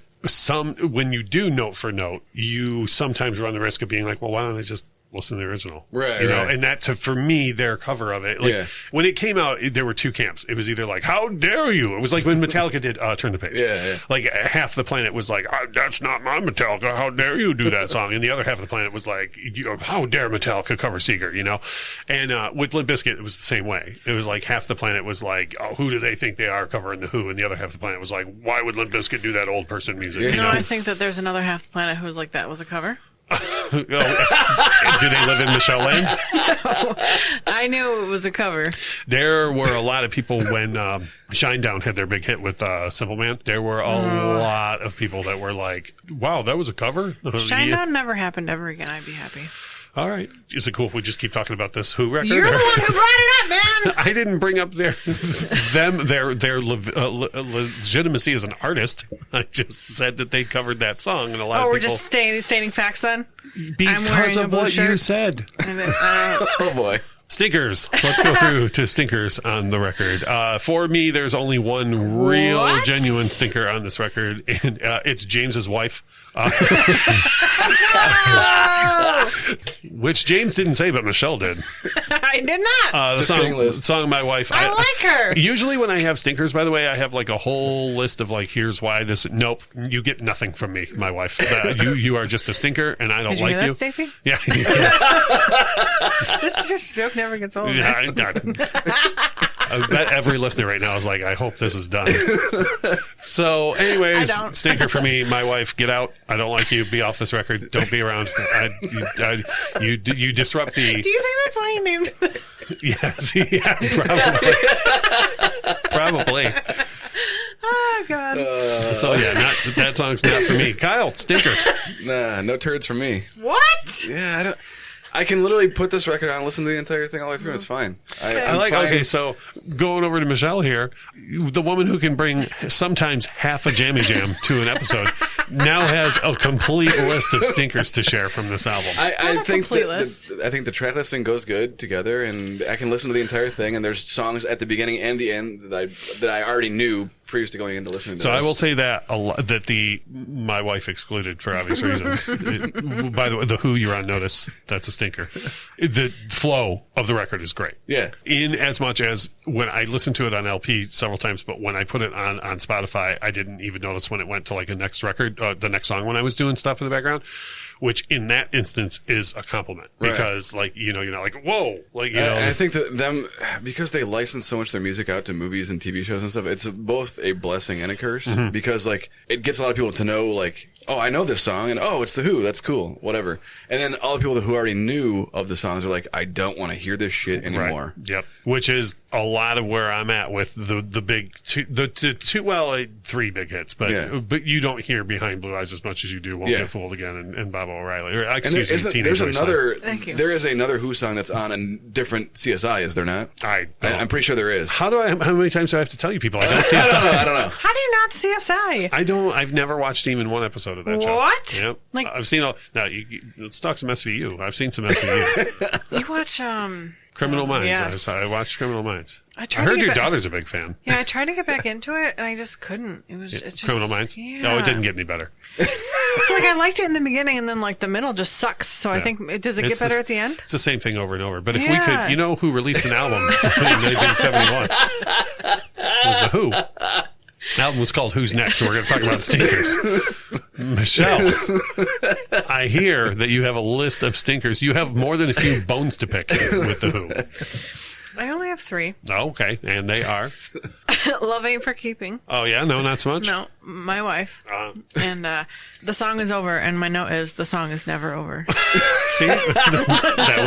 Speaker 2: when you do note for note, you sometimes run the risk of being like, well, why don't I just listen to the original?
Speaker 3: Right.
Speaker 2: You know, and that for me, their cover of it, like when it came out, there were two camps. It was either like, how dare you? It was like when Metallica did Turn the Page.
Speaker 3: Yeah.
Speaker 2: Like half the planet was like, that's not my Metallica. How dare you do that song? And the other half of the planet was like, how dare Metallica cover Seeger, you know? And with Limp Bizkit, it was the same way. It was like half the planet was like, oh, who do they think they are covering the Who? And the other half of the planet was like, why would Limp Bizkit do that old person music?
Speaker 4: You know, I think that there's another half the planet who's like, that was a cover.
Speaker 2: Do they live in Michelle Land?
Speaker 4: No, I knew it was a cover.
Speaker 2: There were a lot of people when Shinedown had their big hit with Simple Man. There were a lot of people that were like, wow, that was a cover?
Speaker 4: Shinedown never happened ever again. I'd be happy.
Speaker 2: All right. Is it cool if we just keep talking about this Who record?
Speaker 4: You're the one who brought it up, man.
Speaker 2: I didn't bring up their legitimacy as an artist. I just said that they covered that song, and a lot of people...
Speaker 4: we're just stating facts then?
Speaker 2: Because of what you said.
Speaker 3: Oh, boy.
Speaker 2: Stinkers. Let's go through to stinkers on the record. For me, there's only one real, genuine stinker on this record, and it's James's wife. Which James didn't say, but Michelle did.
Speaker 4: I did not.
Speaker 2: The song My Wife.
Speaker 4: I like her.
Speaker 2: Usually when I have stinkers, by the way, I have like a whole list of like, here's why this. Nope, you get nothing from me, my wife. You are just a stinker, and I don't like you.
Speaker 4: Did you hear that, Stacey?
Speaker 2: Yeah.
Speaker 4: This joke never gets old.
Speaker 2: Yeah, I bet every listener right now is like, I hope this is done. So, anyways, stinker for me, my wife, get out. I don't like you. Be off this record. Don't be around. You disrupt the...
Speaker 4: Do you think that's why you named it?
Speaker 2: Yes. Yeah, probably.
Speaker 4: Oh, God.
Speaker 2: So, yeah, that song's not for me. Kyle, stinkers.
Speaker 3: Nah, no turds for me.
Speaker 4: What?
Speaker 3: Yeah, I can literally put this record on and listen to the entire thing all the way through. It's fine.
Speaker 2: Okay, so going over to Michelle here, the woman who can bring sometimes half a jammy jam to an episode now has a complete list of stinkers to share from this album.
Speaker 3: I think the track listing goes good together, and I can listen to the entire thing, and there's songs at the beginning and the end that I already knew previous to going into listening to
Speaker 2: so
Speaker 3: this.
Speaker 2: I will say that my wife excluded for obvious reasons. By the way, the Who, you're on notice. That's a stinker. The flow of the record is great.
Speaker 3: Yeah.
Speaker 2: In as much as when I listened to it on LP several times, but when I put it on Spotify, I didn't even notice when it went to like a next record, the next song when I was doing stuff in the background, which in that instance is a compliment because like, you're not like, whoa, like,
Speaker 3: I think that them, because they license so much of their music out to movies and TV shows and stuff, it's both a blessing and a curse because like it gets a lot of people to know like, oh, I know this song, and oh, it's the Who, that's cool, whatever. And then all the people who already knew of the songs are like, I don't want to hear this shit anymore.
Speaker 2: Right. Yep. Which is a lot of where I'm at with the big three big hits, but you don't hear Behind Blue Eyes as much as you do Won't Get Fooled Again and Baba O'Reilly. Or, excuse me, Teenage Wasteland.
Speaker 3: There is another Who song that's on a different CSI, is there not? I'm pretty sure there is.
Speaker 2: How many times do I have to tell you people I don't CSI?
Speaker 3: I don't know.
Speaker 4: How do you not CSI?
Speaker 2: I've never watched even one episode of that show.
Speaker 4: What?
Speaker 2: Yep. Like, I've seen let's talk some SVU. I've seen some SVU.
Speaker 4: You watch
Speaker 2: Criminal Minds.
Speaker 4: Yes.
Speaker 2: I watched Criminal Minds.
Speaker 4: I
Speaker 2: heard your daughter's a big fan.
Speaker 4: Yeah, I tried to get back into it, and I just couldn't. It's just
Speaker 2: Criminal Minds.
Speaker 4: Yeah.
Speaker 2: No, it didn't get any better.
Speaker 4: So like I liked it in the beginning, and then like the middle just sucks. So I think does it get better at the end?
Speaker 2: It's the same thing over and over. But if we could, who released an album in 1971? It was the Who. The album was called Who's Next, so we're going to talk about stinkers. Michelle, I hear that you have a list of stinkers. You have more than a few bones to pick with the Who.
Speaker 4: I only have 3.
Speaker 2: Oh, okay. And they are?
Speaker 4: Love Ain't for Keeping.
Speaker 2: Oh, yeah? No, not so much?
Speaker 4: No, my wife. And The Song Is Over, and my note is The Song Is Never Over.
Speaker 2: See? that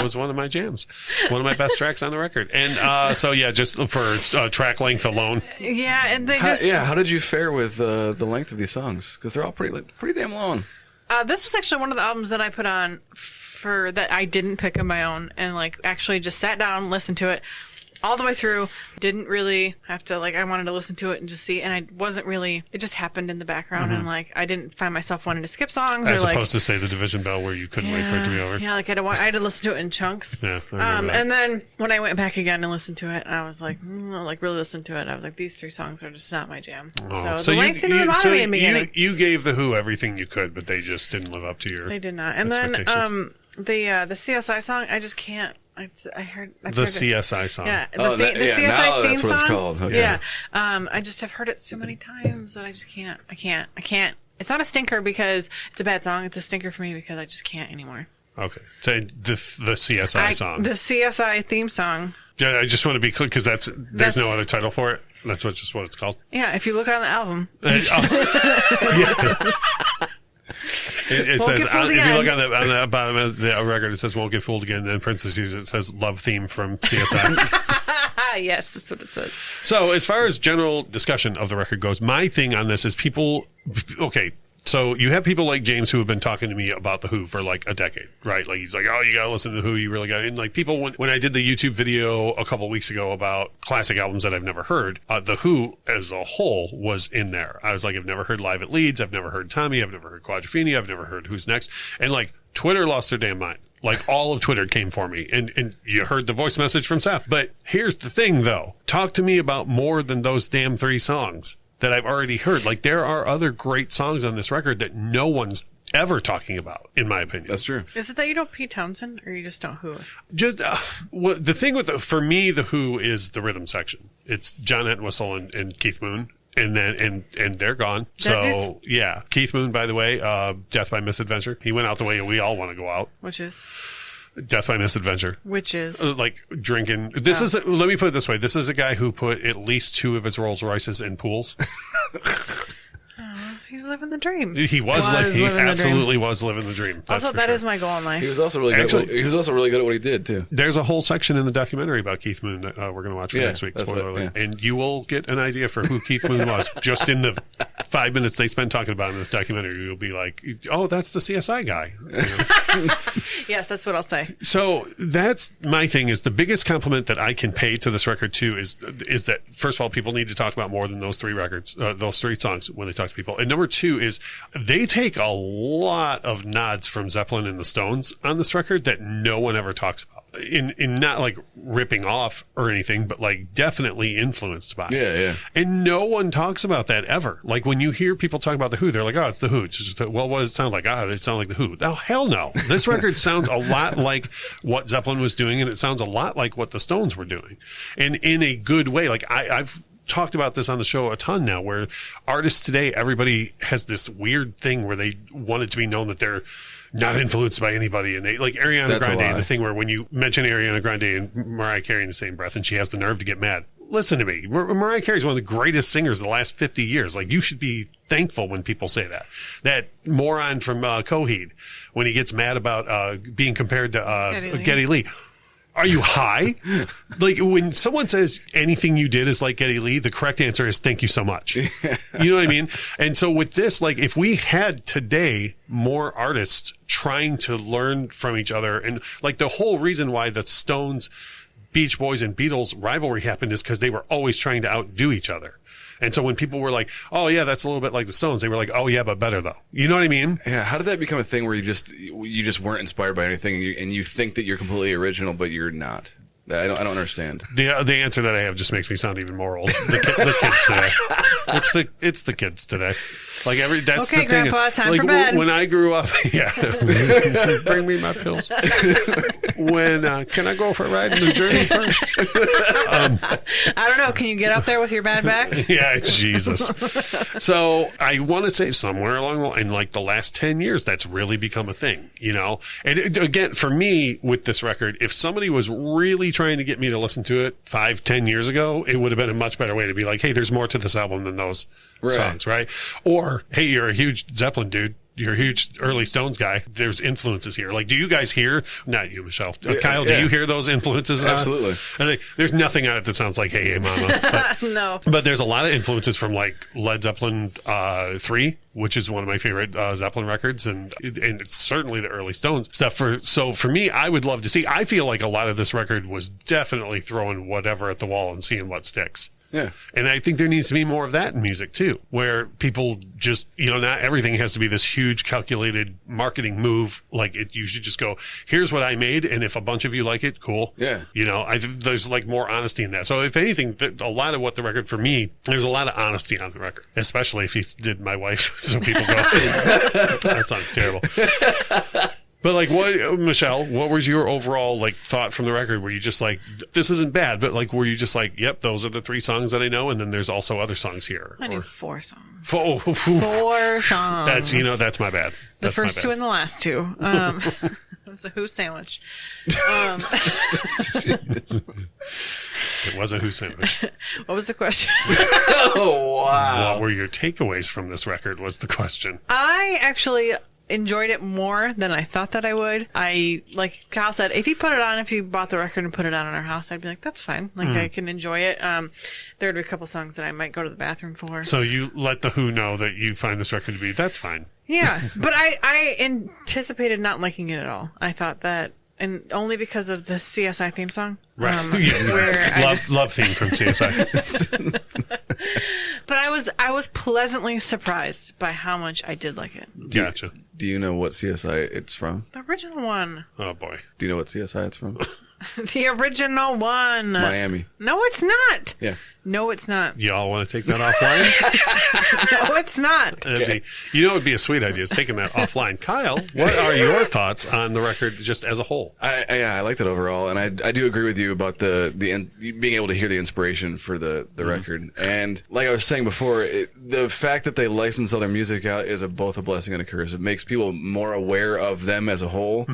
Speaker 2: was one of my jams. One of my best tracks on the record. And so, yeah, just for track length alone.
Speaker 4: Yeah, and they just...
Speaker 3: how did you fare with the length of these songs? Because they're all pretty damn long.
Speaker 4: This was actually one of the albums that I put on for that I didn't pick on my own, and like actually just sat down, listened to it all the way through. Didn't really have to, like, I wanted to listen to it and just see, and I wasn't really, it just happened in the background, and like I didn't find myself wanting to skip songs
Speaker 2: as
Speaker 4: or
Speaker 2: opposed to say the Division Bell where you couldn't wait for it to be over.
Speaker 4: Yeah, like I had to listen to it in chunks.
Speaker 2: Yeah, I remember that.
Speaker 4: And then when I went back again and listened to it, I was like, like really listened to it, I was like, these 3 songs are just not my jam. So the length didn't bother me in the beginning.
Speaker 2: You gave The Who everything you could, but they just didn't live up to your
Speaker 4: They did not. And then the CSI song, I just can't. I heard
Speaker 2: the CSI song.
Speaker 4: Yeah, the CSI
Speaker 3: now
Speaker 4: theme
Speaker 3: that's what
Speaker 4: song.
Speaker 3: it's called. Okay.
Speaker 4: Yeah, I just have heard it so many times that I just can't. I can't. It's not a stinker because it's a bad song. It's a stinker for me because I just can't anymore.
Speaker 2: Okay, so the CSI song,
Speaker 4: the CSI theme song.
Speaker 2: Yeah, I just want to be clear because there's no other title for it. That's just what it's called.
Speaker 4: Yeah, if you look on the album.
Speaker 2: It says, if you look on the bottom of the record, it says, "Won't Get Fooled Again." And in parentheses, it says, "Love Theme from CSI."
Speaker 4: Yes, that's what it says.
Speaker 2: So as far as general discussion of the record goes, my thing on this is people, okay, so you have people like James who have been talking to me about The Who for like a decade, right? Like he's like, oh, you got to listen to The Who. You really got to. And like people, when I did the YouTube video a couple of weeks ago about classic albums that I've never heard, The Who as a whole was in there. I was like, I've never heard Live at Leeds. I've never heard Tommy. I've never heard Quadrophenia. I've never heard Who's Next. And like Twitter lost their damn mind. Like all of Twitter came for me, and you heard the voice message from Seth. But here's the thing, though. Talk to me about more than those damn 3 songs that I've already heard. Like there are other great songs on this record that no one's ever talking about, in my opinion.
Speaker 3: That's true.
Speaker 4: Is it that you don't Pete Townsend, or you just don't Who?
Speaker 2: Just the thing with for me, The Who is the rhythm section. It's John Entwistle and Keith Moon. And then and they're gone. So yeah, Keith Moon, by the way, Death by Misadventure. He went out the way we all want to go out.
Speaker 4: Which is
Speaker 2: Death by Misadventure.
Speaker 4: Which is
Speaker 2: like drinking. This is let me put it this way. This is a guy who put at least 2 of his Rolls Royces in pools.
Speaker 4: He's living the dream.
Speaker 2: He absolutely was living the dream.
Speaker 4: Also, that is my goal in life.
Speaker 3: He was also really good at what he did too.
Speaker 2: There's a whole section in the documentary about Keith Moon that we're going to watch for next week. Spoiler alert. And you will get an idea for who Keith Moon was just in the 5 minutes they spent talking about in this documentary. You'll be like, oh, that's the CSI guy. You know?
Speaker 4: Yes, that's what I'll say.
Speaker 2: So that's my thing. Is the biggest compliment that I can pay to this record too is that first of all, people need to talk about more than those 3 records, those 3 songs when they talk to people. And number 2 is they take a lot of nods from Zeppelin and the Stones on this record that no one ever talks about. In not like ripping off or anything, but like definitely influenced by.
Speaker 3: Yeah.
Speaker 2: And no one talks about that ever. Like when you hear people talk about The Who, they're like, oh, it's The Who. It's just, well, what does it sound like? It sounds like The Who. Oh, hell no. This record sounds a lot like what Zeppelin was doing, and it sounds a lot like what the Stones were doing. And in a good way. Like I've talked about this on the show a ton now, where artists today, everybody has this weird thing where they want it to be known that they're not influenced by anybody. And they like Ariana Grande, the thing where when you mention Ariana Grande and Mariah Carey in the same breath, and she has the nerve to get mad. Listen to me. Mariah Carey is one of the greatest singers of the last 50 years. Like, you should be thankful when people say that. That moron from Coheed, when he gets mad about being compared to Geddy Lee. Are you high? Like, when someone says anything you did is like Geddy Lee, the correct answer is thank you so much. You know what I mean? And so with this, like, if we had today more artists trying to learn from each other, and like the whole reason why the Stones, Beach Boys, and Beatles rivalry happened is because they were always trying to outdo each other. And so when people were like, oh, yeah, that's a little bit like the Stones, they were like, oh, yeah, but better, though. You know what I mean?
Speaker 3: Yeah. How did that become a thing where you just weren't inspired by anything, and you think that you're completely original, but you're not? I don't understand.
Speaker 2: The answer that I have just makes me sound even more old. The kids today. It's the kids today. Like that's
Speaker 4: okay,
Speaker 2: the thing.
Speaker 4: Grandpa,
Speaker 2: is,
Speaker 4: time
Speaker 2: like,
Speaker 4: for bed.
Speaker 2: When I grew up, yeah, bring me my pills. can I go for a ride in the journey first?
Speaker 4: I don't know. Can you get up there with your bad back?
Speaker 2: Yeah, Jesus. So I want to say somewhere along the line, like the last 10 years, that's really become a thing, you know? And again, for me with this record, if somebody was really trying to get me to listen to it 5-10 years ago, it would have been a much better way to be like, hey, there's more to this album than those songs, right? Or, hey, you're a huge Zeppelin dude. You're a huge early Stones guy. There's influences here. Like, do you guys hear? Not you, Michelle. Kyle, do you hear those influences?
Speaker 3: Absolutely.
Speaker 2: There's nothing on it that sounds like Hey, Hey, Mama. But,
Speaker 4: no.
Speaker 2: But there's a lot of influences from like Led Zeppelin 3, which is one of my favorite Zeppelin records, and it's certainly the early Stones stuff. So for me, I would love to see. I feel like a lot of this record was definitely throwing whatever at the wall and seeing what sticks.
Speaker 3: Yeah.
Speaker 2: And I think there needs to be more of that in music too, where people just, you know, not everything has to be this huge calculated marketing move. Like you should just go, here's what I made. And if a bunch of you like it, cool.
Speaker 3: Yeah.
Speaker 2: You know, I think there's like more honesty in that. So if anything, a lot of what the record for me, there's a lot of honesty on the record, especially if you did My Wife. So people go, that sounds terrible. But like, what, Michelle, what was your overall like thought from the record? Were you just like, this isn't bad, but like, were you just like, yep, those are the 3 songs that I know, and then there's also other songs here?
Speaker 4: I knew 4 songs.
Speaker 2: 4
Speaker 4: songs.
Speaker 2: That's, you know, that's my bad.
Speaker 4: The first 2 and the last 2. It was a Who sandwich.
Speaker 2: It was a Who sandwich.
Speaker 4: What was the question?
Speaker 3: Oh, wow.
Speaker 2: What were your takeaways from this record was the question.
Speaker 4: I actually enjoyed it more than I thought that I would. Like Kyle said, if you put it on, if you bought the record and put it on in our house, I'd be like, that's fine. Like I can enjoy it. There would be a couple songs that I might go to the bathroom for.
Speaker 2: So you let the Who know that you find this record to be, that's fine.
Speaker 4: Yeah, but I anticipated not liking it at all. I thought that, and only because of the CSI theme song.
Speaker 2: Right.
Speaker 4: Where
Speaker 2: love theme from CSI.
Speaker 4: But I was pleasantly surprised by how much I did like it.
Speaker 2: Gotcha.
Speaker 3: Do you know what CSI it's from?
Speaker 4: The original one.
Speaker 2: Oh, boy.
Speaker 3: Do you know what CSI it's from?
Speaker 4: The original one.
Speaker 3: Miami.
Speaker 4: No, it's not.
Speaker 3: Yeah.
Speaker 4: No, it's not.
Speaker 2: Y'all want to take that offline?
Speaker 4: No, it's not.
Speaker 2: Okay. You know, it would be a sweet idea is taking that offline. Kyle, what are your thoughts on the record just as a whole?
Speaker 3: I liked it overall, and I do agree with you about the being able to hear the inspiration for the record. And like I was saying before, the fact that they license other music out is both a blessing and a curse. It makes people more aware of them as a whole,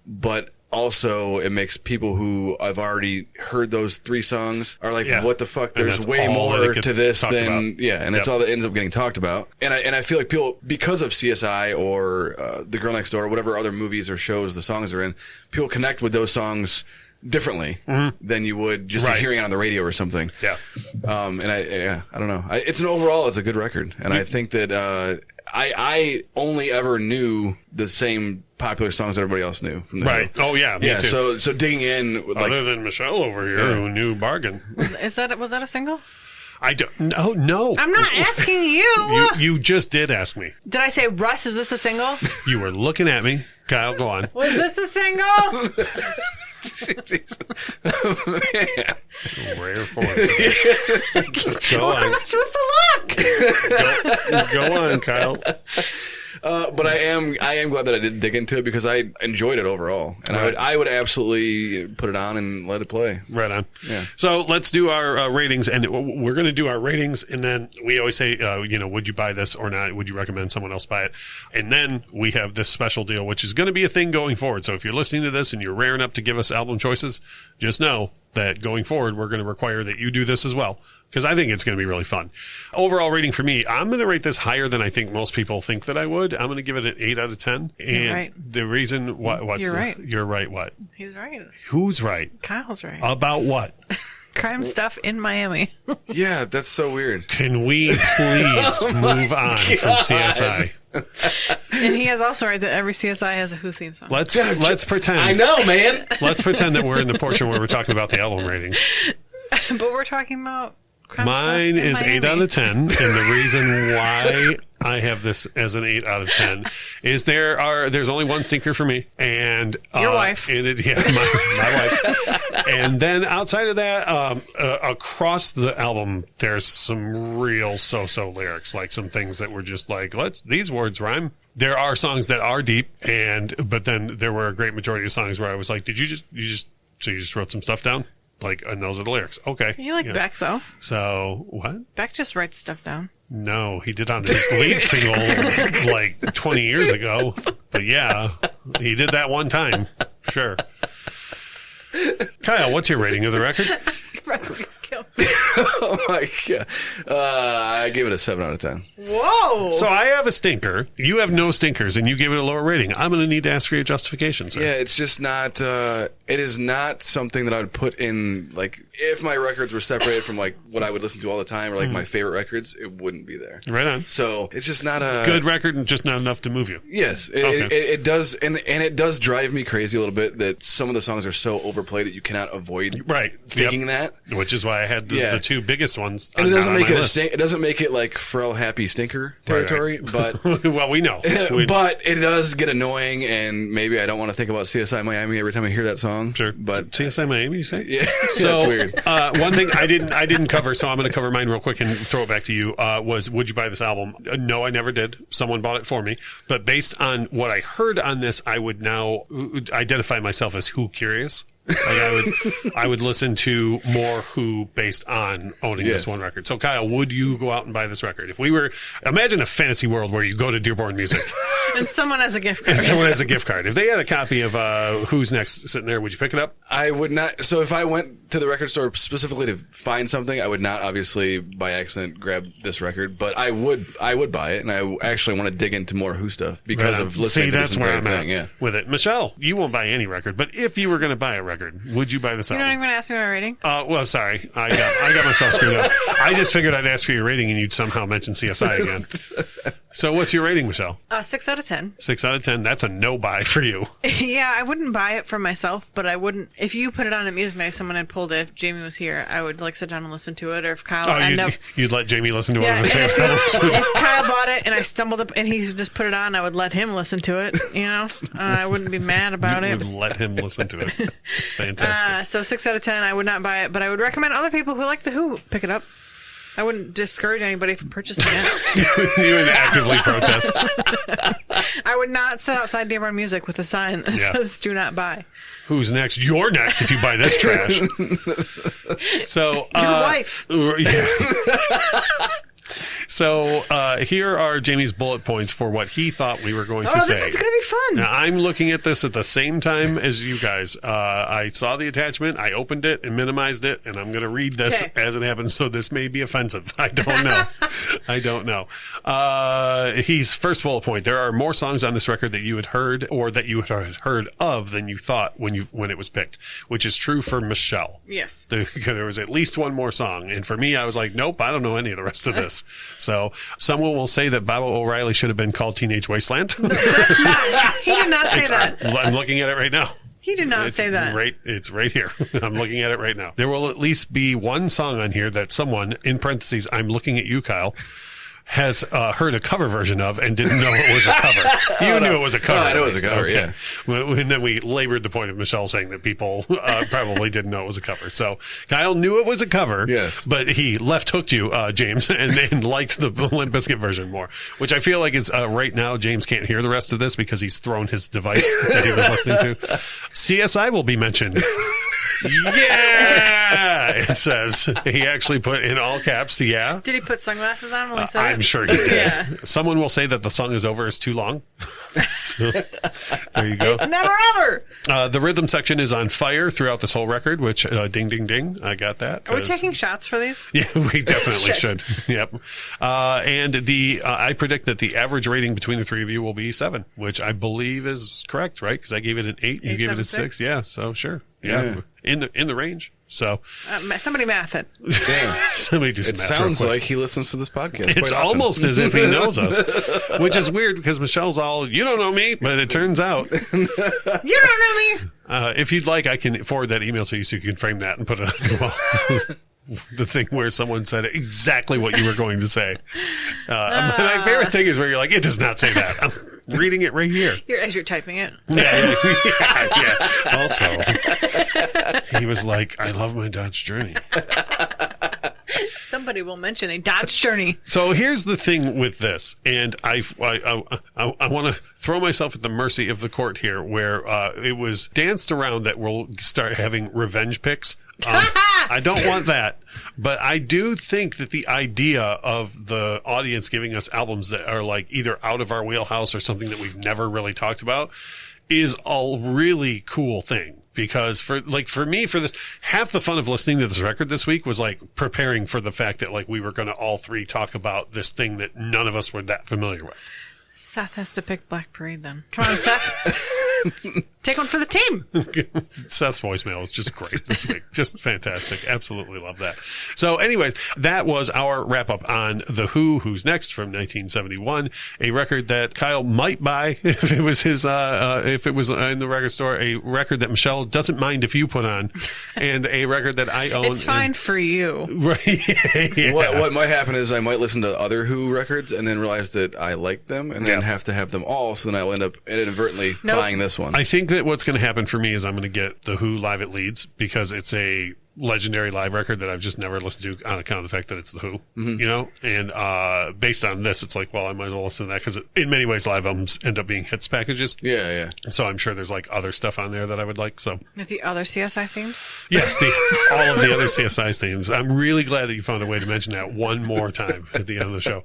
Speaker 3: but also it makes people who have already heard those 3 songs are like, what the fuck? There's way more to this than and it's all that ends up getting talked about. And I feel like people, because of CSI or The Girl Next Door, or whatever other movies or shows the songs are in, people connect with those songs differently than you would just hearing it on the radio or something.
Speaker 2: Yeah.
Speaker 3: And I don't know. It's a good record, and I think that I only ever knew the same popular songs that everybody else knew. From the
Speaker 2: Right.
Speaker 3: Who.
Speaker 2: Oh, yeah. Me too.
Speaker 3: So digging in, like,
Speaker 2: other than Michelle over here, who knew Bargain.
Speaker 4: Was that a single?
Speaker 2: I don't. No.
Speaker 4: I'm not asking you.
Speaker 2: You just did ask me.
Speaker 4: Did I say, Russ? Is this a single?
Speaker 2: You were looking at me. Kyle, go on.
Speaker 4: Was this a single?
Speaker 3: Man.
Speaker 2: Rare form. Go
Speaker 4: What am
Speaker 2: on.
Speaker 4: I supposed to look?
Speaker 2: Go on, Kyle.
Speaker 3: But I am glad that I did dig into it because I enjoyed it overall, and I would absolutely put it on and let it play.
Speaker 2: Right on.
Speaker 3: Yeah.
Speaker 2: So let's do our ratings, and we're going to do our ratings, and then we always say, would you buy this or not? Would you recommend someone else buy it? And then we have this special deal, which is going to be a thing going forward. So if you're listening to this and you're raring up to give us album choices, just know that going forward, we're going to require that you do this as well, because I think it's going to be really fun. Overall rating for me, I'm going to rate this higher than I think most people think that I would. I'm going to give it an 8 out of 10. And
Speaker 4: You're right.
Speaker 2: The reason
Speaker 4: You're right.
Speaker 2: You're right. What?
Speaker 4: He's right.
Speaker 2: Who's right?
Speaker 4: Kyle's right.
Speaker 2: About what?
Speaker 4: Crime stuff in Miami.
Speaker 3: Yeah, that's so weird.
Speaker 2: Can we please move on from CSI?
Speaker 4: And he is also right that every CSI has a Who theme song.
Speaker 2: Let's pretend.
Speaker 3: I know, man.
Speaker 2: Let's pretend that we're in the portion where we're talking about the album ratings.
Speaker 4: But we're talking about crime
Speaker 2: Mine
Speaker 4: stuff in
Speaker 2: is
Speaker 4: Miami.
Speaker 2: 8 out of 10, and the reason why I have this as an 8 out of 10 is there's only one stinker for me, and
Speaker 4: your wife.
Speaker 2: And my wife. And then outside of that, across the album, there's some real so-so lyrics, like some things that were just like, these words rhyme. There are songs that are deep, but then there were a great majority of songs where I was like, you just wrote some stuff down? Like, and those are the lyrics. Okay.
Speaker 4: You like Beck, though.
Speaker 2: So, what?
Speaker 4: Beck just writes stuff down.
Speaker 2: No, he did on his lead single like 20 years ago. But yeah, he did that one time. Sure. Kyle, what's your rating of the record?
Speaker 3: Oh my God. I gave it a 7 out of 10.
Speaker 4: Whoa.
Speaker 2: So I have a stinker. You have no stinkers, and you gave it a lower rating. I'm going to need to ask for your justification, sir.
Speaker 3: Yeah, it's just not, it is not something that I would put in, like, if my records were separated from, like, what I would listen to all the time or, like, my favorite records, it wouldn't be there.
Speaker 2: Right on.
Speaker 3: So it's just not a...
Speaker 2: Good record and just not enough to move you.
Speaker 3: Yes. It does, and it does drive me crazy a little bit that some of the songs are so overplayed that you cannot avoid thinking that.
Speaker 2: Which is why I had the two biggest ones.
Speaker 3: And it doesn't make it it doesn't make it like Pharrell Happy Stinker territory, but
Speaker 2: well, we know.
Speaker 3: But it does get annoying, and maybe I don't want to think about CSI Miami every time I hear that song.
Speaker 2: Sure,
Speaker 3: but
Speaker 2: CSI Miami, you say?
Speaker 3: Yeah,
Speaker 2: so
Speaker 3: that's weird.
Speaker 2: One thing I didn't cover, so I'm going to cover mine real quick and throw it back to you. Was would you buy this album? No, I never did. Someone bought it for me, but based on what I heard on this, I would now identify myself as Who curious. Like I would listen to more Who based on owning this one record. So Kyle, would you go out and buy this record? If we were, imagine a fantasy world where you go to Dearborn Music
Speaker 4: and someone has a gift card.
Speaker 2: If they had a copy of Who's Next sitting there, would you pick it up?
Speaker 3: I would not. So if I went to the record store specifically to find something, I would not obviously by accident grab this record, but I would buy it, and I actually want to dig into more Who stuff because of listening to this entire thing.
Speaker 2: With it. Michelle, you won't buy any record, but if you were going to buy a record, would you buy this album?
Speaker 4: You're not even going to ask me my rating?
Speaker 2: Well, sorry. I got myself screwed up. I just figured I'd ask for your rating and you'd somehow mention CSI again. So what's your rating, Michelle?
Speaker 4: 6 out of 10.
Speaker 2: 6 out of 10. That's a no buy for you.
Speaker 4: Yeah, I wouldn't buy it for myself, but I wouldn't. If you put it on at Music Mag, someone had pulled it. If Jamie was here, I would like sit down and listen to it. Or if Kyle
Speaker 2: you'd let Jamie listen to one of his favorite albums.
Speaker 4: If Kyle bought it and I stumbled up and he just put it on, I would let him listen to it. You know, I wouldn't be mad about it.
Speaker 2: Would let him listen to it. Fantastic.
Speaker 4: So 6 out of 10. I would not buy it, but I would recommend other people who like the Who pick it up. I wouldn't discourage anybody from purchasing it.
Speaker 2: You would actively protest.
Speaker 4: I would not sit outside Dearborn Music with a sign that says "Do not buy."
Speaker 2: Who's next? You're next if you buy this trash. So
Speaker 4: your wife.
Speaker 2: Yeah. So here are Jamie's bullet points for what he thought we were going to say.
Speaker 4: Oh, this is going to be fun.
Speaker 2: Now, I'm looking at this at the same time as you guys. I saw the attachment, I opened it and minimized it, and I'm going to read this as it happens, so this may be offensive. I don't know. I don't know. He's first bullet point. There are more songs on this record that you had heard or that you had heard of than you thought when it was picked, which is true for Michelle.
Speaker 4: Yes.
Speaker 2: There was at least one more song, and for me, I was like, nope, I don't know any of the rest of this. So someone will say that Baba O'Reilly should have been called Teenage Wasteland.
Speaker 4: That's not. He did not say that.
Speaker 2: I'm looking at it right now.
Speaker 4: He did not say that.
Speaker 2: It's right here. I'm looking at it right now. There will at least be one song on here that someone, in parentheses, I'm looking at you, Kyle, has heard a cover version of and didn't know it was a cover. You knew it was a cover.
Speaker 3: I knew it was a cover, yeah.
Speaker 2: And then we labored the point of Michelle saying that people probably didn't know it was a cover. So Kyle knew it was a cover,
Speaker 3: yes,
Speaker 2: but he left-hooked you, James, and liked the Limp Bizkit version more, which I feel like is right now James can't hear the rest of this because he's thrown his device that he was listening to. CSI will be mentioned. Yeah, it says. He actually put in all caps, yeah.
Speaker 4: Did he put sunglasses on when he said it?
Speaker 2: I'm sure he did. Yeah. Someone will say that the song is over is too long. So, there you go.
Speaker 4: It's never over.
Speaker 2: The rhythm section is on fire throughout this whole record, which ding, ding, ding. I got that.
Speaker 4: Are we taking shots for these?
Speaker 2: Yeah, we definitely should. Yep. And I predict that the average rating between the three of you will be 7, which I believe is correct, right? Because I gave it an 8, you gave it a 6. Yeah, so sure. Yeah. In the range. So
Speaker 4: somebody math it.
Speaker 3: Damn.
Speaker 2: Somebody do some math.
Speaker 3: It sounds like he listens to this podcast.
Speaker 2: It's almost as if he knows us, which is weird because Michelle's all, you don't know me, but it turns out
Speaker 4: you don't know me.
Speaker 2: If you'd like, I can forward that email to you so you can frame that and put it on the wall. The thing where someone said exactly what you were going to say. My favorite thing is where you're like, it does not say that. I'm reading it right here.
Speaker 4: As you're typing it.
Speaker 2: Yeah. Also, he was like, I love my Dodge Journey.
Speaker 4: Somebody will mention a Dodge Journey.
Speaker 2: So here's the thing with this, and I want to throw myself at the mercy of the court here, where it was danced around that we'll start having revenge picks. I don't want that, but I do think that the idea of the audience giving us albums that are like either out of our wheelhouse or something that we've never really talked about is a really cool thing. Because for me, for this, half the fun of listening to this record this week was like preparing for the fact that like we were going to all three talk about this thing that none of us were that familiar with.
Speaker 4: Seth has to pick Black Parade then. Come on, Seth. Take one for the team.
Speaker 2: Seth's voicemail is just great this week. Just fantastic. Absolutely love that. So anyways, that was our wrap up on The Who, Who's Next from 1971, a record that Kyle might buy if it was his, if it was in the record store, a record that Michelle doesn't mind if you put on, and a record that I own.
Speaker 4: It's fine for you.
Speaker 2: Right. Yeah.
Speaker 3: What might happen is I might listen to other Who records and then realize that I like them and then have to have them all, so then I'll end up inadvertently buying this one.
Speaker 2: I think that what's going to happen for me is I'm going to get The Who Live at Leeds because it's a legendary live record that I've just never listened to on account of the fact that it's The Who, you know? And based on this, it's like, well, I might as well listen to that because in many ways live albums end up being hits packages.
Speaker 3: Yeah.
Speaker 2: So I'm sure there's like other stuff on there that I would like. So
Speaker 4: With the other CSI themes?
Speaker 2: Yes, all of the other CSI themes. I'm really glad that you found a way to mention that one more time at the end of the show.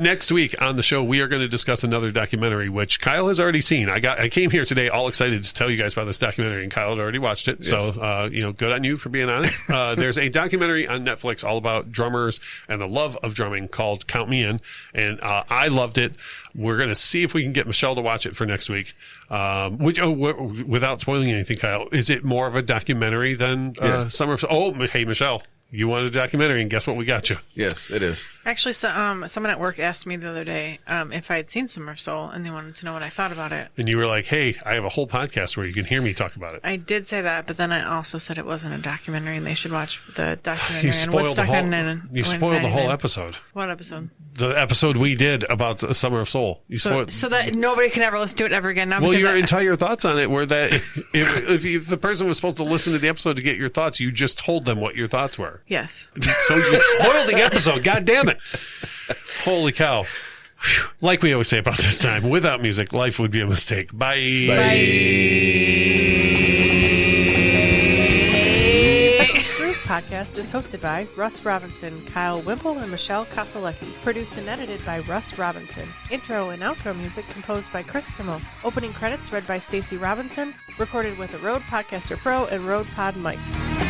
Speaker 2: Next week on the show, we are going to discuss another documentary, which Kyle has already seen. I came here today all excited to tell you guys about this documentary, and Kyle had already watched it. Yes. So, good on you for being on it. There's a documentary on Netflix all about drummers and the love of drumming called Count Me In, and I loved it. We're going to see if we can get Michelle to watch it for next week. Without spoiling anything, Kyle, is it more of a documentary than Summer of... Oh, hey, Michelle, you wanted a documentary, and guess what we got you?
Speaker 3: Yes, it is.
Speaker 4: Actually, someone at work asked me the other day if I had seen Summer of Soul, and they wanted to know what I thought about it.
Speaker 2: And you were like, hey, I have a whole podcast where you can hear me talk about it.
Speaker 4: I did say that, but then I also said it wasn't a documentary, and they should watch the documentary.
Speaker 2: You spoiled the whole episode.
Speaker 4: What episode?
Speaker 2: The episode we did about Summer of Soul.
Speaker 4: So that nobody can ever listen to it ever again now?
Speaker 2: Well, your entire thoughts on it were that if the person was supposed to listen to the episode to get your thoughts, you just told them what your thoughts were.
Speaker 4: Yes.
Speaker 2: So you spoiled the episode. God damn it. Holy cow. Like we always say about this time, without music, life would be a mistake. Bye.
Speaker 11: Podcast is hosted by Russ Robinson, Kyle Wimple, and Michelle Kosalecki. Produced and edited by Russ Robinson. Intro and outro music composed by Chris Kimmel. Opening credits read by Stacey Robinson. Recorded with a Rode Podcaster Pro and Rode Pod mics.